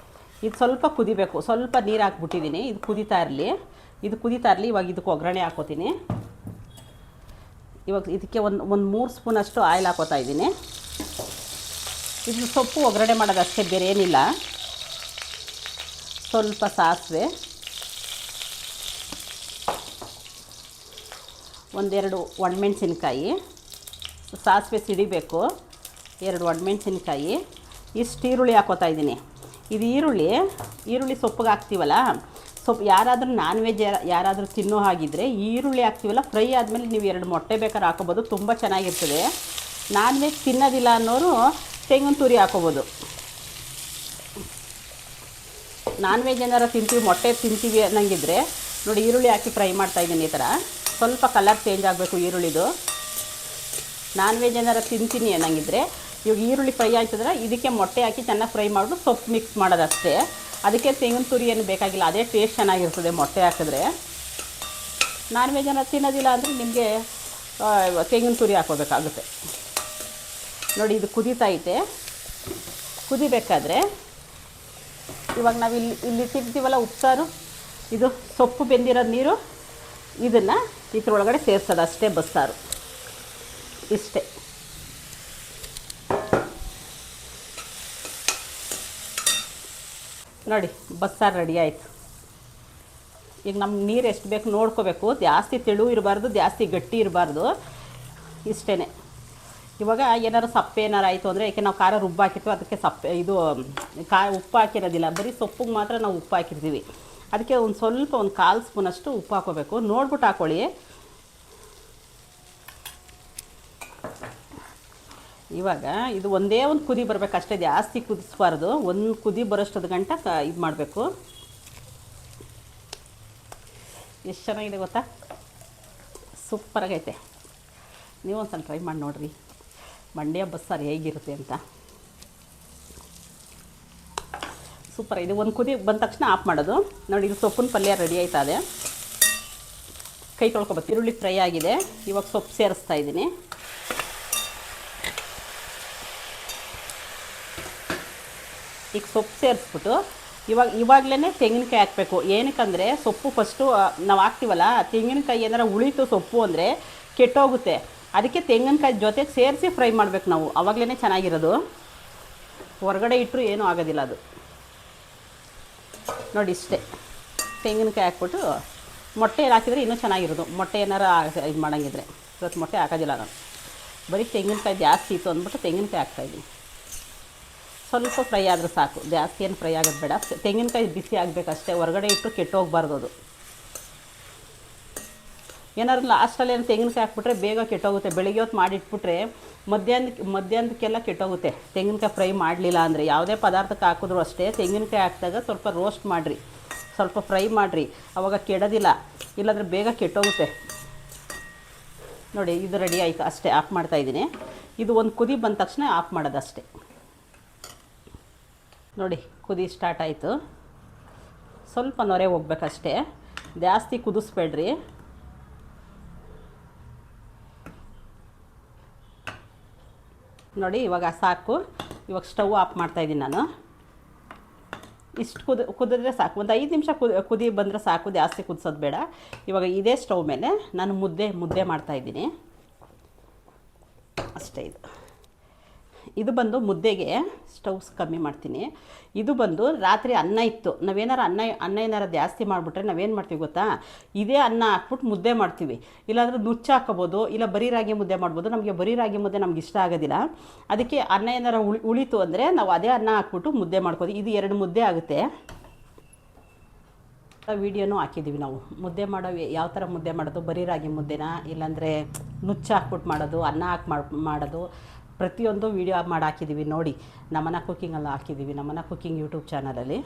[SPEAKER 1] ಇದು ಸ್ವಲ್ಪ ಕುದಿಬೇಕು. ಸ್ವಲ್ಪ ನೀರು ಹಾಕ್ಬಿಟ್ಟಿದ್ದೀನಿ. ಇದು ಕುದೀತಾ ಇರಲಿ. ಇವಾಗ ಇದಕ್ಕೆ ಒಗ್ಗರಣೆ ಹಾಕೋತೀನಿ. ಇವಾಗ ಇದಕ್ಕೆ ಒಂದು 3 ಸ್ಪೂನಷ್ಟು ಆಯಿಲ್ ಹಾಕೋತಾ ಇದ್ದೀನಿ. ಇದು ಸೊಪ್ಪು ಒಗ್ಗರಣೆ ಮಾಡೋದಷ್ಟೇ, ಬೇರೆ ಏನಿಲ್ಲ. ಸ್ವಲ್ಪ ಸಾಸಿವೆ, 1-2 ಒಣಮೆಣ್ಸಿನ್ಕಾಯಿ, ಸಾಸಿವೆ ಸಿಡಿಬೇಕು, 2 ಒಣಮೆಣ್ಸಿನ್ಕಾಯಿ, ಇಷ್ಟು ಈರುಳ್ಳಿ ಹಾಕೋತಾ ಇದ್ದೀನಿ. ಇದು ಈರುಳ್ಳಿ ಸೊಪ್ಪಿಗೆ ಹಾಕ್ತೀವಲ್ಲ, ಯಾರಾದರೂ ನಾನ್ ವೆಜ್ ಯಾರಾದರೂ ತಿನ್ನೋ ಹಾಗಿದ್ದರೆ ಈರುಳ್ಳಿ ಹಾಕ್ತೀವಲ್ಲ, ಫ್ರೈ ಆದಮೇಲೆ ನೀವು 2 ಮೊಟ್ಟೆ ಬೇಕಾದ್ರೆ ಹಾಕೋಬೋದು, ತುಂಬ ಚೆನ್ನಾಗಿರ್ತದೆ. ನಾನ್ ವೆಜ್ ತಿನ್ನೋದಿಲ್ಲ ಅನ್ನೋರು ತೆಂಗಿನ ತುರಿ ಹಾಕೋಬೋದು. ನಾನ್ ವೆಜ್ ಏನಾರು ಮೊಟ್ಟೆ ತಿಂತೀವಿ ಅನ್ನಂಗಿದ್ರೆ ನೋಡಿ, ಈರುಳ್ಳಿ ಹಾಕಿ ಫ್ರೈ ಮಾಡ್ತಾಯಿದ್ದೀನಿ. ಈ ಥರ ಸ್ವಲ್ಪ ಕಲರ್ ಚೇಂಜ್ ಆಗಬೇಕು ಈರುಳ್ಳಿದು. ನಾನ್ ವೆಜ್ ಏನಾರು ತಿಂತೀನಿ ಅನ್ನಂಗಿದ್ರೆ ಇವಾಗ ಈರುಳ್ಳಿ ಫ್ರೈ ಆಯ್ತಂದ್ರೆ ಇದಕ್ಕೆ ಮೊಟ್ಟೆ ಹಾಕಿ ಚೆನ್ನಾಗಿ ಫ್ರೈ ಮಾಡಿಬಿಟ್ಟು ಸೊಪ್ಪು ಮಿಕ್ಸ್ ಮಾಡೋದಷ್ಟೇ. ಅದಕ್ಕೆ ತೆಂಗಿನ ತುರಿ ಏನು ಬೇಕಾಗಿಲ್ಲ, ಅದೇ ಟೇಸ್ಟ್ ಚೆನ್ನಾಗಿರ್ತದೆ ಮೊಟ್ಟೆ ಹಾಕಿದ್ರೆ. ನಾನ್ ವೆಜ್ ಏನಾರು ತಿನ್ನೋದಿಲ್ಲ ಅಂದರೆ ನಿಮಗೆ ತೆಂಗಿನ ತುರಿ ಹಾಕೋಬೇಕಾಗುತ್ತೆ. ನೋಡಿ, ಇದು ಕುದೀತೈತೆ. ಕುದಿಬೇಕಾದ್ರೆ ಇವಾಗ ನಾವು ಇಲ್ಲಿ ಇಟ್ಟಿರ್ತೀವಲ್ಲ ಉಪ್ಸಾರು, ಇದು ಸೊಪ್ಪು ಬೆಂದಿರೋದು ನೀರು, ಇದನ್ನು ಇದ್ರೊಳಗಡೆ ಸೇರಿಸೋದು ಅಷ್ಟೇ. ಬಸ್ಸಾರು ಇಷ್ಟೇ. ನೋಡಿ, ಬಸ್ಸಾರು ರೆಡಿ ಆಯಿತು. ಈಗ ನಮ್ಗೆ ನೀರು ಎಷ್ಟು ಬೇಕು ನೋಡ್ಕೋಬೇಕು. ಜಾಸ್ತಿ ತೆಳು ಇರಬಾರ್ದು, ಜಾಸ್ತಿ ಗಟ್ಟಿ ಇರಬಾರ್ದು. ಇಷ್ಟೇ. ಇವಾಗ ಏನಾರು ಸಪ್ಪೆ ಏನಾರು ಆಯಿತು ಅಂದರೆ ಏಕೆ ನಾವು ಖಾರ ರುಬ್ಬು ಹಾಕಿರ್ತೀವಿ, ಅದಕ್ಕೆ ಸಪ್ಪೆ ಇದು ಉಪ್ಪು ಹಾಕಿರೋದಿಲ್ಲ, ಬರೀ ಸೊಪ್ಪಿಗೆ ಮಾತ್ರ ನಾವು ಉಪ್ಪು ಹಾಕಿರ್ತೀವಿ. ಅದಕ್ಕೆ ಒಂದು ಸ್ವಲ್ಪ ಒಂದು 1/4 ಸ್ಪೂನಷ್ಟು ಉಪ್ಪು ಹಾಕೋಬೇಕು. ನೋಡ್ಬಿಟ್ಟು ಹಾಕ್ಕೊಳ್ಳಿ. ಇವಾಗ ಇದು ಒಂದೇ ಒಂದು ಕುದಿ ಬರಬೇಕು ಅಷ್ಟೇ, ಜಾಸ್ತಿ ಕುದಿಸ್ಬಾರ್ದು. ಒಂದು ಕುದಿ ಬರೋಷ್ಟದ ಗಂಟ ಇದು ಮಾಡಬೇಕು. ಎಷ್ಟು ಚೆನ್ನಾಗಿದೆ ಗೊತ್ತಾ, ಸೂಪರಾಗೈತೆ. ನೀವು ಒಂದು ಸಲ ಟ್ರೈ ಮಾಡಿ ನೋಡಿರಿ ಮಂಡ್ಯ ಬಸ್ಸಾರು ಹೇಗಿರುತ್ತೆ ಅಂತ. ಸೂಪರ್. ಇದು ಒಂದು ಕುದಿ ಬಂದ ತಕ್ಷಣ ಆಫ್ ಮಾಡೋದು. ನೋಡಿ, ಇದು ಸೊಪ್ಪಿನ ಪಲ್ಯ ರೆಡಿ ಆಯ್ತಾ ಇದೆ. ಕೈ ತೊಳ್ಕೊಬೇಕು. ಈರುಳ್ಳಿ ಫ್ರೈ ಆಗಿದೆ. ಇವಾಗ ಸೊಪ್ಪು ಸೇರಿಸ್ತಾ ಇದ್ದೀನಿ. ಈಗ ಸೊಪ್ಪು ಸೇರಿಸ್ಬಿಟ್ಟು ಇವಾಗಲೇ ತೆಂಗಿನಕಾಯಿ ಹಾಕಬೇಕು. ಏನಕ್ಕಂದರೆ ಸೊಪ್ಪು ಫಸ್ಟು ನಾವು ಹಾಕ್ತೀವಲ್ಲ, ತೆಂಗಿನಕಾಯಿ ಏನಾರ ಉಳಿತು ಸೊಪ್ಪು ಅಂದರೆ ಕೆಟ್ಟೋಗುತ್ತೆ. ಅದಕ್ಕೆ ತೆಂಗಿನಕಾಯಿ ಜೊತೆ ಸೇರಿಸಿ ಫ್ರೈ ಮಾಡಬೇಕು ನಾವು, ಆವಾಗಲೇ ಚೆನ್ನಾಗಿರೋದು. ಹೊರಗಡೆ ಇಟ್ಟರು ಏನೂ ಆಗೋದಿಲ್ಲ ಅದು. ನೋಡಿ ಇಷ್ಟೇ. ತೆಂಗಿನಕಾಯಿ ಹಾಕ್ಬಿಟ್ಟು ಮೊಟ್ಟೆ ಹಾಕಿದರೆ ಇನ್ನೂ ಚೆನ್ನಾಗಿರೋದು. ಮೊಟ್ಟೆ ಏನಾರು ಇದು ಮಾಡೋಂಗಿದ್ರೆ. ಇವತ್ತು ಮೊಟ್ಟೆ ಹಾಕೋದಿಲ್ಲ ನಾನು, ಬರೀ ತೆಂಗಿನಕಾಯಿ ಜಾಸ್ತಿ ಇತ್ತು ಅಂದ್ಬಿಟ್ಟು ತೆಂಗಿನಕಾಯಿ ಹಾಕ್ತಾಯಿದ್ದೀನಿ. ಸ್ವಲ್ಪ ಫ್ರೈ ಆದರೆ ಸಾಕು, ಜಾಸ್ತಿ ಏನು ಫ್ರೈ ಆಗೋದು ಬೇಡ. ತೆಂಗಿನಕಾಯಿ ಬಿಸಿ ಆಗಬೇಕಷ್ಟೇ, ಹೊರಗಡೆ ಇಟ್ಟು ಕೆಟ್ಟೋಗ್ಬಾರ್ದು ಅದು. ಏನಾದ್ರು ಲಾಸ್ಟಲ್ಲಿ ಏನು ತೆಂಗಿನಕಾಯಿ ಹಾಕ್ಬಿಟ್ರೆ ಬೇಗ ಕೆಟ್ಟೋಗುತ್ತೆ. ಬೆಳಿಗ್ಗೆ ಹೊತ್ತು ಮಾಡಿಟ್ಬಿಟ್ರೆ ಮಧ್ಯಾಹ್ನಕ್ಕೆಲ್ಲ ಕೆಟ್ಟೋಗುತ್ತೆ. ತೆಂಗಿನಕಾಯಿ ಫ್ರೈ ಮಾಡಲಿಲ್ಲ ಅಂದರೆ ಯಾವುದೇ ಪದಾರ್ಥಕ್ಕೆ ಹಾಕಿದ್ರು ಅಷ್ಟೇ, ತೆಂಗಿನಕಾಯಿ ಹಾಕಿದಾಗ ಸ್ವಲ್ಪ ರೋಸ್ಟ್ ಮಾಡಿರಿ, ಸ್ವಲ್ಪ ಫ್ರೈ ಮಾಡಿರಿ, ಆವಾಗ ಕೆಡೋದಿಲ್ಲ. ಇಲ್ಲಾಂದರೆ ಬೇಗ ಕೆಟ್ಟೋಗುತ್ತೆ. ನೋಡಿ, ಇದು ರೆಡಿ ಆಯಿತು ಅಷ್ಟೇ. ಆಫ್ ಮಾಡ್ತಾಯಿದ್ದೀನಿ. ಇದು ಒಂದು ಕುದಿ ಬಂದ ತಕ್ಷಣ ಆಫ್ ಮಾಡೋದು ಅಷ್ಟೇ. ನೋಡಿ, ಕುದಿ ಸ್ಟಾರ್ಟ್ ಆಯಿತು. ಸ್ವಲ್ಪ ನೊರೆ ಹೋಗ್ಬೇಕಷ್ಟೇ, ಜಾಸ್ತಿ ಕುದಿಸ್ಬೇಡ್ರಿ. ನೋಡಿ, ಇವಾಗ ಸಾಕು. ಇವಾಗ ಸ್ಟವ್ ಆಫ್ ಮಾಡ್ತಾಯಿದ್ದೀನಿ ನಾನು. ಇಷ್ಟು ಕುದಿದ್ರೆ ಸಾಕು. ಒಂದು 5 ನಿಮಿಷ ಕುದಿ ಬಂದರೆ ಸಾಕು, ಜಾಸ್ತಿ ಕುದಿಸೋದು ಬೇಡ. ಇವಾಗ ಇದೇ ಸ್ಟವ್ ಮೇಲೆ ನಾನು ಮುದ್ದೆ ಮಾಡ್ತಾಯಿದ್ದೀನಿ ಅಷ್ಟೇ. ಇದು ಬಂದು ಮುದ್ದೆಗೆ ಸ್ಟವ್ಸ್ ಕಮ್ಮಿ ಮಾಡ್ತೀನಿ. ಇದು ಬಂದು ರಾತ್ರಿ ಅನ್ನ ಇತ್ತು, ನಾವೇನಾರು ಅನ್ನ ಏನಾರು ಜಾಸ್ತಿ ಮಾಡಿಬಿಟ್ರೆ ನಾವೇನು ಮಾಡ್ತೀವಿ ಗೊತ್ತಾ, ಇದೇ ಅನ್ನ ಹಾಕ್ಬಿಟ್ಟು ಮುದ್ದೆ ಮಾಡ್ತೀವಿ. ಇಲ್ಲಾಂದ್ರೆ ನುಚ್ಚು ಹಾಕೋಬೋದು, ಇಲ್ಲ ಬರೀ ರಾಗಿ ಮುದ್ದೆ ಮಾಡ್ಬೋದು. ನಮಗೆ ಬರೀ ರಾಗಿ ಮುದ್ದೆ ನಮ್ಗೆ ಇಷ್ಟ ಆಗೋದಿಲ್ಲ. ಅದಕ್ಕೆ ಅನ್ನ ಏನಾರು ಉಳಿತು ಅಂದರೆ ನಾವು ಅದೇ ಅನ್ನ ಹಾಕ್ಬಿಟ್ಟು ಮುದ್ದೆ ಮಾಡ್ಕೋದು. ಇದು 2 ಮುದ್ದೆ ಆಗುತ್ತೆ. ವಿಡಿಯೋನೂ ಹಾಕಿದ್ದೀವಿ ನಾವು ಮುದ್ದೆ ಮಾಡೋ ಯಾವ ಥರ ಮುದ್ದೆ ಮಾಡೋದು, ಬರೀ ರಾಗಿ ಮುದ್ದೆನ ಇಲ್ಲಾಂದರೆ ನುಚ್ಚು ಹಾಕ್ಬಿಟ್ಟು ಮಾಡೋದು, ಅನ್ನ ಹಾಕಿ ಮಾಡೋದು, ಪ್ರತಿಯೊಂದು ವೀಡಿಯೋ ಮಾಡಿ ಹಾಕಿದ್ದೀವಿ. ನೋಡಿ, ನಮ್ಮನ ಕುಕ್ಕಿಂಗಲ್ಲಿ ಹಾಕಿದ್ದೀವಿ, ನಮ್ಮನ ಕುಕ್ಕಿಂಗ್ ಯೂಟ್ಯೂಬ್ ಚಾನಲಲ್ಲಿ.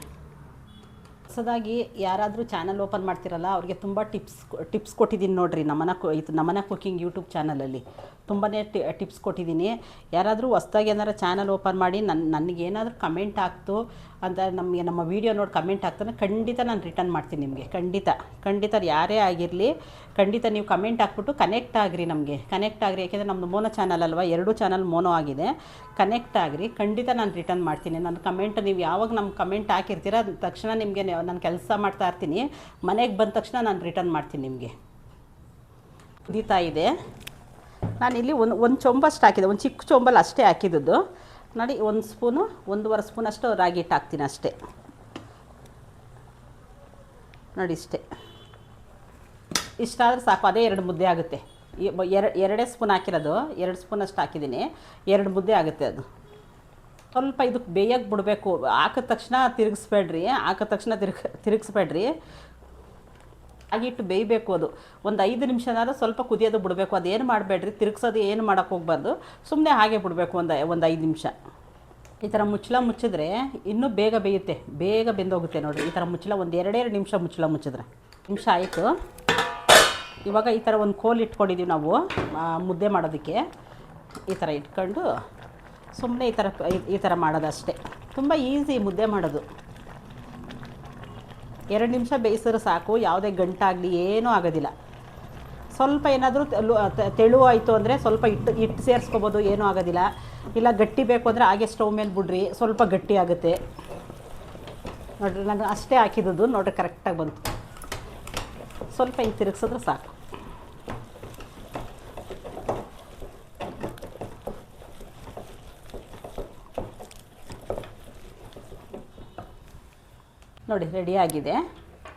[SPEAKER 1] ಹೊಸದಾಗಿ ಯಾರಾದರೂ ಚಾನಲ್ ಓಪನ್ ಮಾಡ್ತಿರಲ್ಲ ಅವ್ರಿಗೆ ತುಂಬ ಟಿಪ್ಸ್ ಕೊಟ್ಟಿದ್ದೀನಿ ನೋಡಿರಿ. ನಮ್ಮನ ಕುಕ್ಕಿಂಗ್ ಯೂಟ್ಯೂಬ್ ಚಾನಲಲ್ಲಿ ತುಂಬಾ ಟಿಪ್ಸ್ ಕೊಟ್ಟಿದ್ದೀನಿ. ಯಾರಾದರೂ ಹೊಸ್ದಾಗಿ ಏನಾರು ಚಾನಲ್ ಓಪನ್ ಮಾಡಿ ನನಗೇನಾದರೂ ಕಮೆಂಟ್ ಆಗ್ತು ಅಂತ ನಮ್ಮ ವೀಡಿಯೋ ನೋಡಿ ಕಮೆಂಟ್ ಆಗ್ತಾನೆ, ಖಂಡಿತ ನಾನು ರಿಟರ್ನ್ ಮಾಡ್ತೀನಿ ನಿಮಗೆ. ಖಂಡಿತ ಯಾರೇ ಆಗಿರಲಿ, ಖಂಡಿತ ನೀವು ಕಮೆಂಟ್ ಹಾಕ್ಬಿಟ್ಟು ಕನೆಕ್ಟ್ ಆಗಿರಿ, ನಮಗೆ ಕನೆಕ್ಟ್ ಆಗಿರಿ. ಯಾಕೆಂದರೆ ನಮ್ಮದು ಮೋನೋ ಚಾನಲ್ ಅಲ್ವಾ, 2 ಚಾನಲ್ ಮೋನೋ ಆಗಿದೆ. ಕನೆಕ್ಟ್ ಆಗಿರಿ, ಖಂಡಿತ ನಾನು ರಿಟರ್ನ್ ಮಾಡ್ತೀನಿ. ನನ್ನ ಕಮೆಂಟ್ ನೀವು ಯಾವಾಗ ನಮ್ಮ ಕಮೆಂಟ್ ಹಾಕಿರ್ತೀರ ತಕ್ಷಣ ನಿಮಗೆ ನಾನು ಕೆಲಸ ಮಾಡ್ತಾ ಇರ್ತೀನಿ. ಮನೆಗೆ ಬಂದ ತಕ್ಷಣ ನಾನು ರಿಟರ್ನ್ ಮಾಡ್ತೀನಿ ನಿಮಗೆ. ಕುದೀತಾ ಇದೆ. ನಾನಿಲ್ಲಿ ಒಂದು ಚೊಂಬಷ್ಟು ಹಾಕಿದೆ, ಒಂದು ಚಿಕ್ಕ ಚೊಂಬಲ್ಲಿ ಅಷ್ಟೇ ಹಾಕಿದ್ದು. ನೋಡಿ, 1 ಸ್ಪೂನು 1.5 ಸ್ಪೂನಷ್ಟು ರಾಗಿ ಹಿಟ್ಟು ಹಾಕ್ತೀನಿ ಅಷ್ಟೇ. ನೋಡಿ ಇಷ್ಟಾದರೆ ಸಾಕು, ಅದೇ 2 ಮುದ್ದೆ ಆಗುತ್ತೆ. 2 ಸ್ಪೂನ್ ಹಾಕಿರೋದು, 2 ಸ್ಪೂನಷ್ಟು ಹಾಕಿದ್ದೀನಿ, 2 ಮುದ್ದೆ ಆಗುತ್ತೆ ಅದು. ಸ್ವಲ್ಪ ಇದಕ್ಕೆ ಬೇಯಕ್ಕೆ ಬಿಡಬೇಕು. ಹಾಕಿದ ತಕ್ಷಣ ತಿರುಗಿಸ್ಬೇಡ್ರಿ. ಹಾಗಿಟ್ಟು ಬೇಯಬೇಕು ಅದು. ಒಂದು 5 ನಿಮಿಷನಾದ್ರೂ ಸ್ವಲ್ಪ ಕುದಿಯೋದು ಬಿಡಬೇಕು. ಅದೇನು ಮಾಡಬೇಡ್ರಿ, ತಿರುಗಿಸೋದು ಏನು ಮಾಡೋಕ್ಕೆ ಹೋಗ್ಬಾರ್ದು. ಸುಮ್ಮನೆ ಹಾಗೆ ಬಿಡಬೇಕು ಒಂದು 5 ನಿಮಿಷ. ಈ ಥರ ಮುಚ್ಚಿದ್ರೆ ಇನ್ನೂ ಬೇಗ ಬೇಯುತ್ತೆ, ಬೇಗ ಬೆಂದೋಗುತ್ತೆ. ನೋಡಿರಿ, ಈ ಥರ ಒಂದು 2 ನಿಮಿಷ ಮುಚ್ಚಿದ್ರೆ ನಿಮಿಷ ಆಯಿತು. ಇವಾಗ ಈ ಥರ ಒಂದು ಕೋಲ್ ಇಟ್ಕೊಂಡಿದ್ದೀವಿ ನಾವು ಮುದ್ದೆ ಮಾಡೋದಕ್ಕೆ. ಈ ಥರ ಇಟ್ಕೊಂಡು ಸುಮ್ಮನೆ ಈ ಥರ ಮಾಡೋದು ಅಷ್ಟೇ. ತುಂಬ ಈಸಿ ಮುದ್ದೆ ಮಾಡೋದು. 2 ನಿಮಿಷ ಬೇಯಿಸಿದ್ರೆ ಸಾಕು, ಯಾವುದೇ ಗಂಟಾಗಲಿ ಏನೂ ಆಗೋದಿಲ್ಲ. ಸ್ವಲ್ಪ ಏನಾದರೂ ತೆಳು ಆಯಿತು ಅಂದರೆ ಸ್ವಲ್ಪ ಹಿಟ್ಟು ಸೇರಿಸ್ಕೋಬೋದು, ಏನೂ ಆಗೋದಿಲ್ಲ. ಇಲ್ಲ ಗಟ್ಟಿ ಬೇಕು ಅಂದರೆ ಹಾಗೆ ಸ್ಟವ್ ಮೇಲೆ ಬಿಡ್ರಿ, ಸ್ವಲ್ಪ ಗಟ್ಟಿ ಆಗುತ್ತೆ. ನೋಡಿರಿ, ನಾನು ಅಷ್ಟೇ ಹಾಕಿದ್ದು. ನೋಡಿರಿ, ಕರೆಕ್ಟಾಗಿ ಬಂತು. ಸ್ವಲ್ಪ ಹಿಂಗೆ ತಿರುಗಿಸಿದ್ರೆ ಸಾಕು. ನೋಡಿ, ರೆಡಿಯಾಗಿದೆ.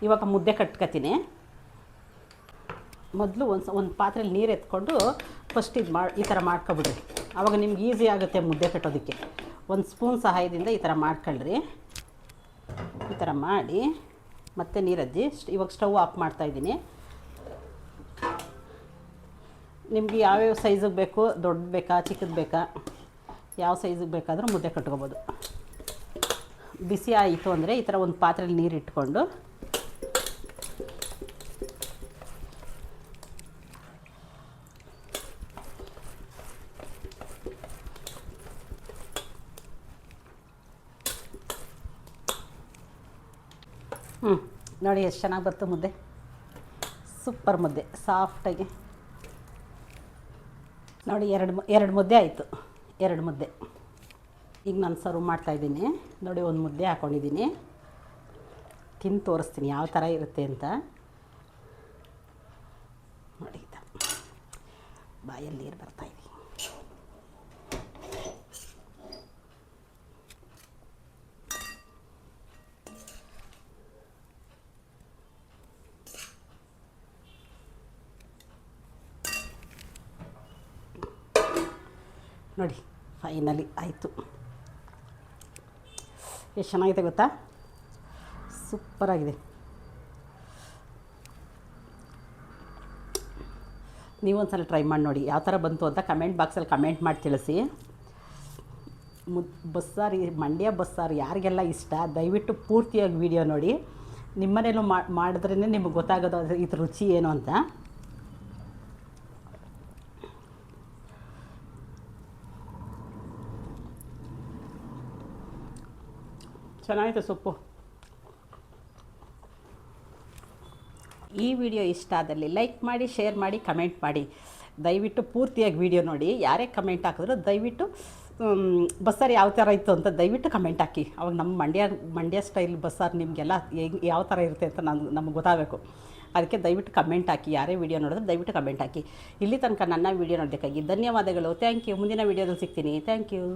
[SPEAKER 1] ಇವಾಗ ಮುದ್ದೆ ಕಟ್ಕೊತೀನಿ. ಮೊದಲು ಒಂದು ಪಾತ್ರೆಯಲ್ಲಿ ನೀರು ಎತ್ಕೊಂಡು ಫಸ್ಟ್ ಈ ಥರ ಮಾಡ್ಕೊಬಿಡ್ರಿ. ಆವಾಗ ನಿಮ್ಗೆ ಈಸಿ ಆಗುತ್ತೆ ಮುದ್ದೆ ಕಟ್ಟೋದಕ್ಕೆ. ಒಂದು ಸ್ಪೂನ್ ಸಹಾಯದಿಂದ ಈ ಥರ ಮಾಡ್ಕೊಳ್ರಿ. ಈ ಥರ ಮಾಡಿ ಮತ್ತೆ ನೀರಜ್ಜಿ ಇವಾಗ ಸ್ಟವ್ ಆಫ್ ಮಾಡ್ತಾಯಿದ್ದೀನಿ. ನಿಮಗೆ ಯಾವ್ಯಾವ ಸೈಜಿಗೆ ಬೇಕು, ದೊಡ್ಡ ಬೇಕಾ ಚಿಕ್ಕದು ಬೇಕಾ, ಯಾವ ಸೈಜಿಗೆ ಬೇಕಾದರೂ ಮುದ್ದೆ ಕಟ್ಕೋಬೋದು. ಬಿಸಿ ಆಯಿತು ಅಂದರೆ ಈ ಥರ ಒಂದು ಪಾತ್ರೆಯಲ್ಲಿ ನೀರು ಇಟ್ಕೊಂಡು ನೋಡಿ ಎಷ್ಟು ಚೆನ್ನಾಗಿ ಬರ್ತು ಮುದ್ದೆ. ಸೂಪರ್ ಮುದ್ದೆ, ಸಾಫ್ಟಾಗಿ ನೋಡಿ. ಎರಡು ಮುದ್ದೆ ಆಯಿತು. 2 ಮುದ್ದೆ ಈಗ ನಾನು ಸರ್ವ್ ಮಾಡ್ತಾಯಿದ್ದೀನಿ. ನೋಡಿ ಒಂದು ಮುದ್ದೆ ಹಾಕ್ಕೊಂಡಿದ್ದೀನಿ. ತಿಂದು ತೋರಿಸ್ತೀನಿ ಯಾವ ಥರ ಇರುತ್ತೆ ಅಂತ. ನೋಡಿ ಬಾಯಲ್ಲಿ ನೀರು ಬರ್ತಾಯಿದೆ. ನೋಡಿ ಫೈನಲಿ ಆಯಿತು. ಎಷ್ಟು ಚೆನ್ನಾಗಿದೆ ಗೊತ್ತಾ, ಸೂಪರಾಗಿದೆ. ನೀವೊಂದು ಸಲ ಟ್ರೈ ಮಾಡಿ ನೋಡಿ ಯಾವ ಥರ ಬಂತು ಅಂತ ಕಮೆಂಟ್ ಬಾಕ್ಸಲ್ಲಿ ಕಮೆಂಟ್ ಮಾಡಿ ತಿಳಿಸಿ. ಬಸ್ಸಾರು, ಮಂಡ್ಯ ಬಸ್ಸಾರು ಯಾರಿಗೆಲ್ಲ ಇಷ್ಟ ದಯವಿಟ್ಟು ಪೂರ್ತಿಯಾಗಿ ವಿಡಿಯೋ ನೋಡಿ. ನಿಮ್ಮನೇಲೂ ಮಾಡಿದ್ರೇ ನಿಮಗೆ ಗೊತ್ತಾಗೋದು ಇದ್ರ ರುಚಿ ಏನು ಅಂತ. ಚೆನ್ನಾಗಿದೆ ಸೊಪ್ಪು. ಈ ವಿಡಿಯೋ ಇಷ್ಟ ಆದಲ್ಲಿ ಲೈಕ್ ಮಾಡಿ, ಶೇರ್ ಮಾಡಿ, ಕಮೆಂಟ್ ಮಾಡಿ. ದಯವಿಟ್ಟು ಪೂರ್ತಿಯಾಗಿ ವಿಡಿಯೋ ನೋಡಿ. ಯಾರೇ ಕಮೆಂಟ್ ಹಾಕಿದ್ರು ದಯವಿಟ್ಟು ಬಸ್ಸಾರು ಯಾವ ಥರ ಇತ್ತು ಅಂತ ದಯವಿಟ್ಟು ಕಮೆಂಟ್ ಹಾಕಿ. ಅವಾಗ ನಮ್ಮ ಮಂಡ್ಯ ಸ್ಟೈಲ್ ಬಸ್ಸಾರು ನಿಮಗೆಲ್ಲ ಯಾವ ಥರ ಇರುತ್ತೆ ಅಂತ ನಮಗೆ ಗೊತ್ತಾಗಬೇಕು. ಅದಕ್ಕೆ ದಯವಿಟ್ಟು ಕಮೆಂಟ್ ಹಾಕಿ. ಯಾರೇ ವಿಡಿಯೋ ನೋಡಿದ್ರೆ ದಯವಿಟ್ಟು ಕಮೆಂಟ್ ಹಾಕಿ. ಇಲ್ಲಿ ತನಕ ನನ್ನ ವಿಡಿಯೋ ನೋಡೋದಕ್ಕಾಗಿ ಧನ್ಯವಾದಗಳು. Thank you. ಮುಂದಿನ ವಿಡಿಯೋದಲ್ಲಿ ಸಿಗ್ತೀನಿ. Thank you.